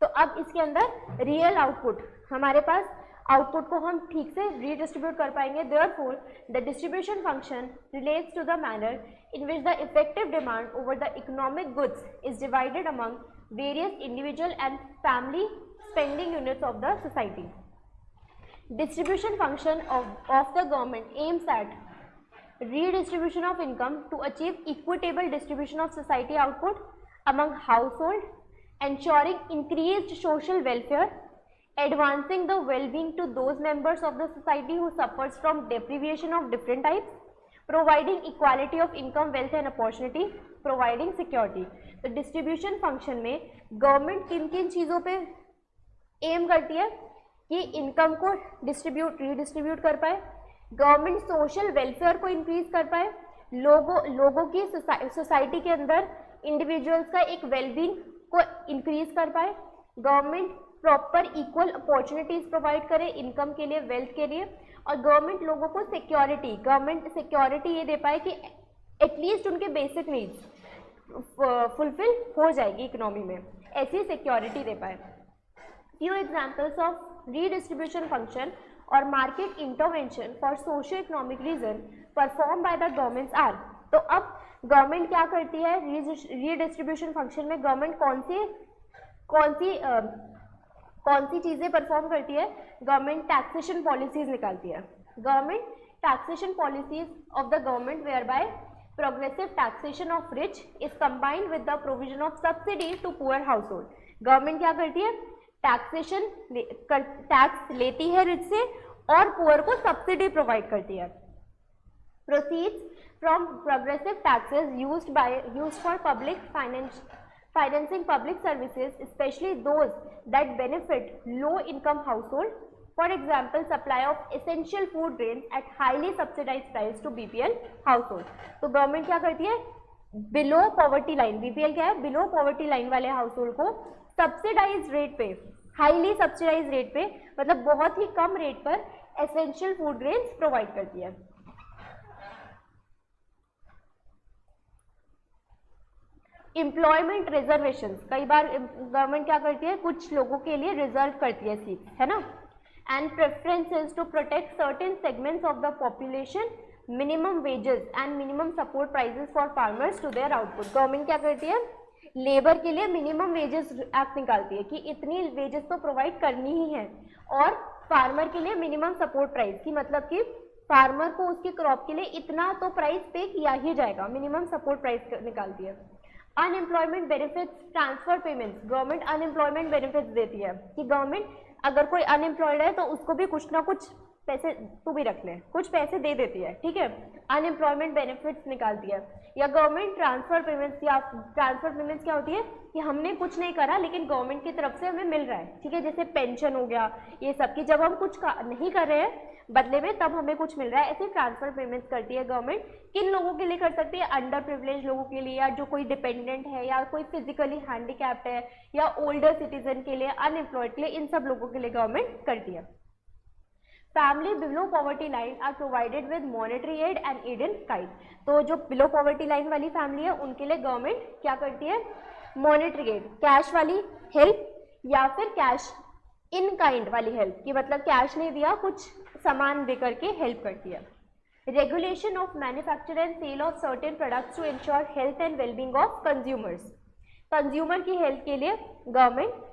तो अब इसके अंदर रियल आउटपुट, हमारे पास आउटपुट को हम ठीक से रीडिस्ट्रीब्यूट कर पाएंगे. Therefore, the distribution function relates to the manner in which the effective demand over the economic goods is divided among various individual and family spending units of the society. Distribution function of the government aims at redistribution of income to achieve equitable distribution of society output among household, ensuring increased social welfare, advancing the well-being to those members of the society who suffers from deprivation of different types, providing equality of income, wealth and opportunity, providing security. तो distribution function में government किन किन चीज़ों पे aim करती है कि income को रीडिस्ट्रीब्यूट कर पाए, गवर्नमेंट सोशल वेलफेयर को इंक्रीज कर पाए, लोगों की सोसाइटी के अंदर इंडिविजुअल्स का एक वेलबींग को इंक्रीज कर पाए, government proper equal opportunities provide करे इनकम के लिए, वेल्थ के लिए, और गवर्नमेंट लोगों को गवर्नमेंट सिक्योरिटी ये दे पाए कि एटलीस्ट उनके बेसिक नीड्स फुलफिल हो जाएगी इकोनॉमी में, ऐसी सिक्योरिटी दे पाए. Few examples of redistribution function or market intervention for socio-economic reason performed by the governments are. तो अब गवर्नमेंट क्या करती है रीडिस्ट्रीब्यूशन फंक्शन में, गवर्नमेंट कौन सी चीज़ें परफॉर्म करती है, गवर्नमेंट टैक्सेशन पॉलिसीज निकालती है. Government taxation policies of the government whereby progressive taxation of rich is combined with the provision of subsidy to poor household. Government क्या करती है, टैक्स लेती है रिच से और पुअर को सब्सिडी प्रोवाइड करती है. Proceeds from progressive taxes used for public financing public services, especially those that benefit low income household. For example, supply of essential food grains at highly subsidized price to BPL household. तो government क्या करती है, below poverty line, BPL क्या है, below poverty line वाले house hold को subsidise rate पे, highly subsidise rate पे, मतलब बहुत ही कम रेट पर एसेंशियल फूड ग्रेन्स प्रोवाइड करती है. एम्प्लॉयमेंट रिजर्वेशन, कई बार गवर्नमेंट क्या करती है, कुछ लोगों के लिए रिजर्व करती है सीट, है ना. And preferences to protect certain segments of the population, minimum wages and minimum support prices for farmers to their output. Government क्या करती है, लेबर के लिए मिनिमम वेजेस एक्ट निकालती है कि इतनी वेजेस तो प्रोवाइड करनी ही है, और फार्मर के लिए मिनिमम सपोर्ट प्राइस की मतलब कि फार्मर को उसके क्रॉप के लिए इतना तो प्राइस पे किया ही जाएगा, मिनिमम सपोर्ट प्राइस निकालती है. Unemployment benefits transfer payments, government unemployment benefits देती है कि गवर्नमेंट अगर कोई अनएम्प्लॉयड है तो उसको भी कुछ ना कुछ पैसे, तू भी रख ले, कुछ पैसे दे देती है, ठीक है, अनएम्प्लॉयमेंट बेनिफिट्स निकालती है। या गवर्नमेंट ट्रांसफर पेमेंट्स, या ट्रांसफर पेमेंट्स क्या होती है कि हमने कुछ नहीं करा लेकिन गवर्नमेंट की तरफ से हमें मिल रहा है, ठीक है, जैसे पेंशन हो गया, ये सब की जब हम कुछ नहीं कर रहे हैं बदले में तब हमें कुछ मिल रहा है, ऐसे ट्रांसफर पेमेंट्स करती है गवर्नमेंट। किन लोगों के लिए कर सकती है? अंडर प्रिविलेज लोगों के लिए, या जो कोई डिपेंडेंट है, या कोई फिजिकली हैंडीकैप्ड है, या ओल्डर सिटीजन के लिए, अनएम्प्लॉयड के लिए, इन सब लोगों के लिए गवर्नमेंट करती है। Family below poverty line are provided with monetary aid and aid in kind. तो जो बिलो पॉवर्टी लाइन वाली फैमिली है उनके लिए गवर्नमेंट क्या करती है? मॉनेटरी एड, कैश वाली हेल्प, या फिर कैश इन काइंड वाली हेल्प, कि मतलब कैश नहीं दिया, कुछ सामान दे करके हेल्प करती है। Regulation of manufacture and sale of certain products to ensure health and wellbeing of consumers. Consumer की हेल्थ के लिए गवर्नमेंट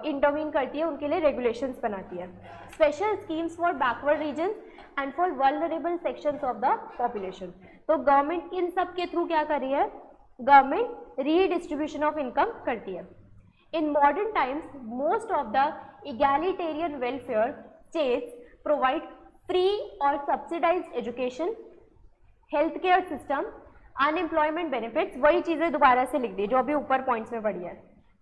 इंटरवीन करती है, उनके लिए रेगुलेशंस बनाती है। Special schemes for backward regions and for vulnerable sections of the population. तो गवर्नमेंट इन सब के थ्रू क्या कर रही है? गवर्नमेंट रीडिस्ट्रीब्यूशन ऑफ इनकम करती है। In modern times, most of the egalitarian welfare states provide free or subsidized education, healthcare system, unemployment benefits, वही चीज़ें दोबारा से लिख दी जो अभी ऊपर पॉइंट्स में पढ़ी है,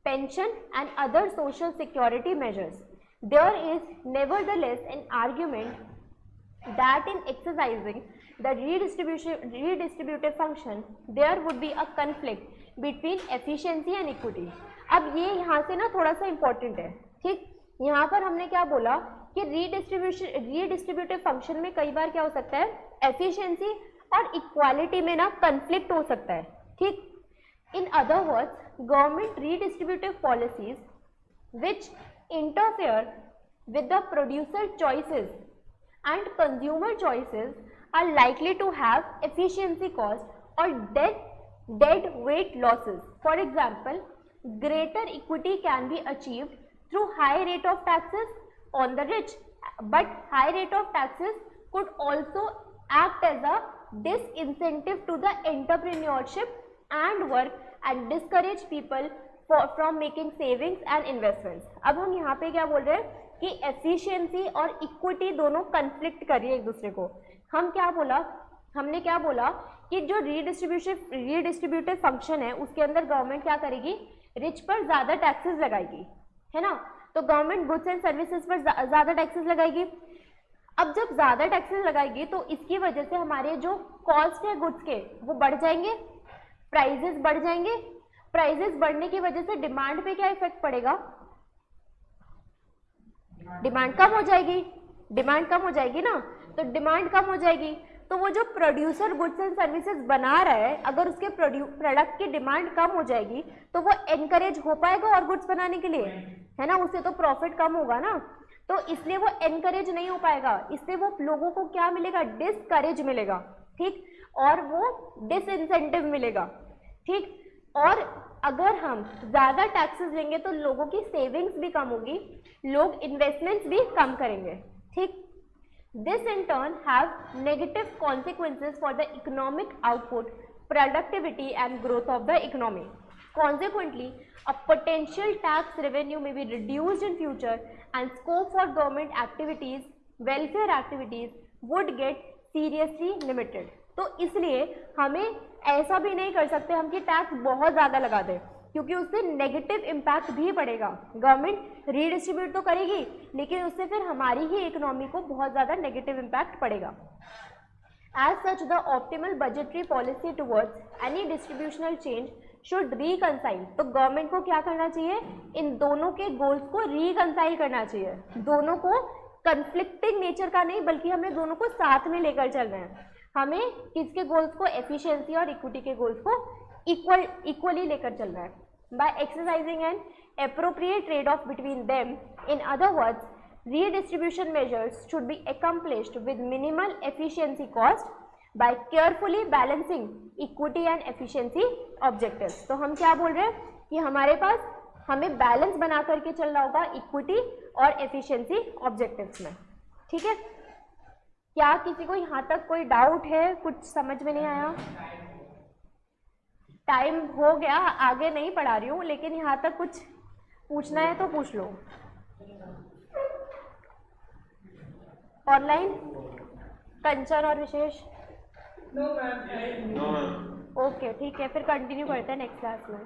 pension and other social security measures. There is nevertheless an argument that in exercising the redistributive function, there would be a conflict between efficiency and equity. अब ये यहाँ से ना थोड़ा सा इम्पोर्टेंट है, ठीक, यहाँ पर हमने क्या बोला कि रीडिस्ट्रीब्यूटिव फंक्शन में कई बार क्या हो सकता है? एफिशिएंसी और इक्वालिटी में ना कन्फ्लिक्ट हो सकता है, ठीक। इन other words, government redistributive policies which interfere with the producer choices and consumer choices are likely to have efficiency cost or dead weight losses. For example, greater equity can be achieved through high rate of taxes on the rich, but high rate of taxes could also act as a disincentive to the entrepreneurship and work and discourage people from making savings and investments. अब हम यहाँ पे क्या बोल रहे हैं कि efficiency और इक्विटी दोनों कन्फ्लिक्ट कर रही है एक दूसरे को। हमने क्या बोला कि जो रीडिस्ट्रीब्यूटिव फंक्शन है उसके अंदर गवर्नमेंट क्या करेगी? रिच पर ज़्यादा टैक्सेस लगाएगी, है ना, तो गवर्नमेंट गुड्स एंड सर्विसेज पर ज़्यादा टैक्सेस लगाएगी। अब जब ज़्यादा टैक्सेस लगाएगी तो इसकी वजह से हमारे जो कॉस्ट है गुड्स के वो बढ़ जाएंगे, प्राइजेस बढ़ जाएंगे। प्राइजेस बढ़ने की वजह से डिमांड पे क्या इफेक्ट पड़ेगा? डिमांड कम हो जाएगी ना, तो डिमांड कम हो जाएगी तो वो जो प्रोड्यूसर गुड्स एंड सर्विसेज बना रहा है, अगर उसके प्रोडक्ट की डिमांड कम हो जाएगी तो वो एनकरेज हो पाएगा और गुड्स बनाने के लिए, है ना, उससे तो प्रॉफिट कम होगा ना, तो इसलिए वो एनकरेज नहीं हो पाएगा, इससे वो लोगों को क्या मिलेगा? डिसकरेज मिलेगा, ठीक, और वो डिसइंसेंटिव मिलेगा, ठीक। और अगर हम ज़्यादा टैक्सेस लेंगे तो लोगों की सेविंग्स भी कम होगी, लोग इन्वेस्टमेंट्स भी कम करेंगे, ठीक। This in turn have negative consequences for the economic output, productivity and growth of the economy. Consequently, a potential tax revenue may be reduced in future and scope for government activities, welfare activities would get seriously limited. तो इसलिए हमें ऐसा भी नहीं कर सकते हम कि टैक्स बहुत ज़्यादा लगा दें, क्योंकि उससे नेगेटिव इम्पैक्ट भी पड़ेगा। गवर्नमेंट रीडिस्ट्रीब्यूट तो करेगी लेकिन उससे फिर हमारी ही इकोनॉमी को बहुत ज़्यादा नेगेटिव इम्पैक्ट पड़ेगा। As such, the optimal budgetary policy towards any distributional change should reconcile. तो गवर्नमेंट को क्या करना चाहिए? इन दोनों के गोल्स को रिकंसाइल करना चाहिए, दोनों को कंफ्लिक्टिंग नेचर का नहीं बल्कि हमें दोनों को साथ में लेकर चलना है। हमें किसके गोल्स को? एफिशिएंसी और इक्विटी के गोल्स को इक्वली लेकर चलना है। By exercising an appropriate trade off between them, in other words, redistribution measures should be accomplished with minimal efficiency cost by carefully balancing equity and efficiency objectives. तो हम क्या बोल रहे हैं कि हमारे पास हमें बैलेंस बना करके चलना होगा इक्विटी और एफिशिएंसी ऑब्जेक्टिव्स में, ठीक है। क्या किसी को यहाँ तक कोई डाउट है? कुछ समझ में नहीं आया? टाइम हो गया, आगे नहीं पढ़ा रही हूँ, लेकिन यहाँ तक कुछ पूछना है तो पूछ लो। ऑनलाइन कंचन और विशेष? No ma'am. ओके ठीक है, फिर कंटिन्यू करते हैं नेक्स्ट क्लास में।